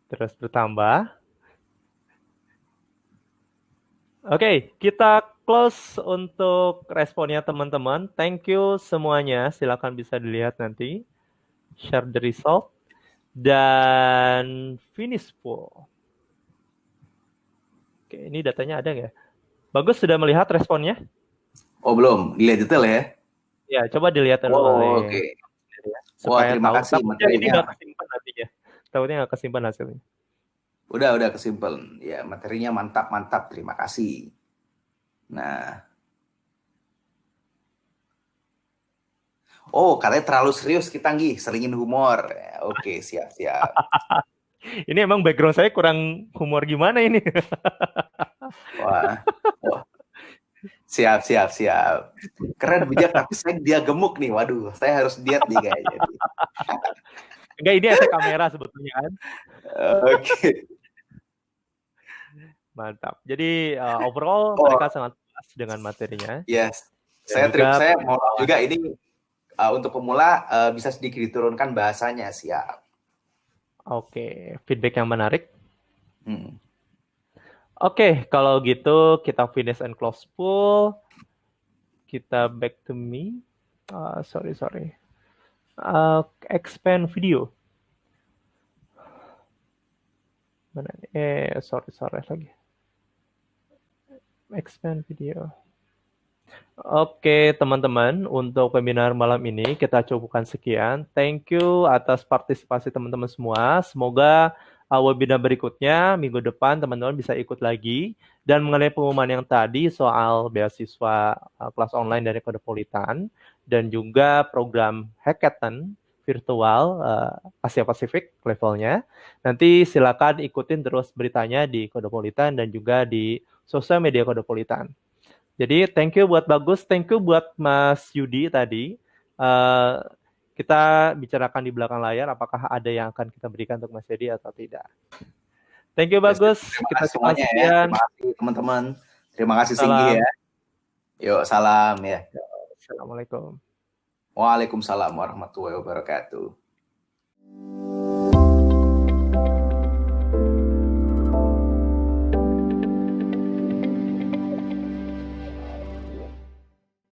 Terus bertambah. Oke, kita close untuk responnya teman-teman. Thank you semuanya. Silakan bisa dilihat nanti. Share the result. Dan finish poll. Oke, ini datanya ada nggak? Bagus, sudah melihat responnya?
Oh, belum. Dilihat detail ya?
Ya, coba dilihat dulu.
Oh, oke. Wah, terima kasih
Takutnya ini
materinya.
nggak kesimpan nantinya. Takutnya nggak kesimpan hasilnya.
Udah kesimpan. Ya, materinya mantap. Terima kasih. Nah. Oh, katanya terlalu serius kita, Nggi. Selingin humor. Ya, oke, siap.
Ini emang background saya kurang humor gimana ini?
Wah. Siap. Keren, bijak, tapi dia gemuk nih. Waduh, saya harus diet nih kayaknya.
Enggak, ini efek kamera sebetulnya kan.
Oke.
Mantap. Jadi overall mereka sangat puas dengan materinya.
Yes. Saya mau juga ini untuk pemula bisa sedikit diturunkan bahasanya, siap.
Oke, feedback yang menarik. Oke, kalau gitu kita finish and close pool. Kita back to me. Sorry. Expand video. Mana? Sorry lagi. Expand video. Oke, teman-teman, untuk webinar malam ini kita cukupkan sekian. Thank you atas partisipasi teman-teman semua. Semoga webinar berikutnya minggu depan teman-teman bisa ikut lagi. Dan mengenai pengumuman yang tadi soal beasiswa kelas online dari Kodepolitan dan juga program hackathon virtual Asia Pasifik levelnya. Nanti silakan ikutin terus beritanya di Kodepolitan dan juga di sosial media Kodepolitan. Jadi thank you buat Bagus, thank you buat Mas Yudi tadi. Kita bicarakan di belakang layar apakah ada yang akan kita berikan untuk Mas Yudi atau tidak. Thank you Bagus.
Terima kasih semuanya ya. Terima kasih teman-teman. Terima kasih Singgi ya. Yuk, salam ya.
Assalamualaikum.
Waalaikumsalam warahmatullahi wabarakatuh.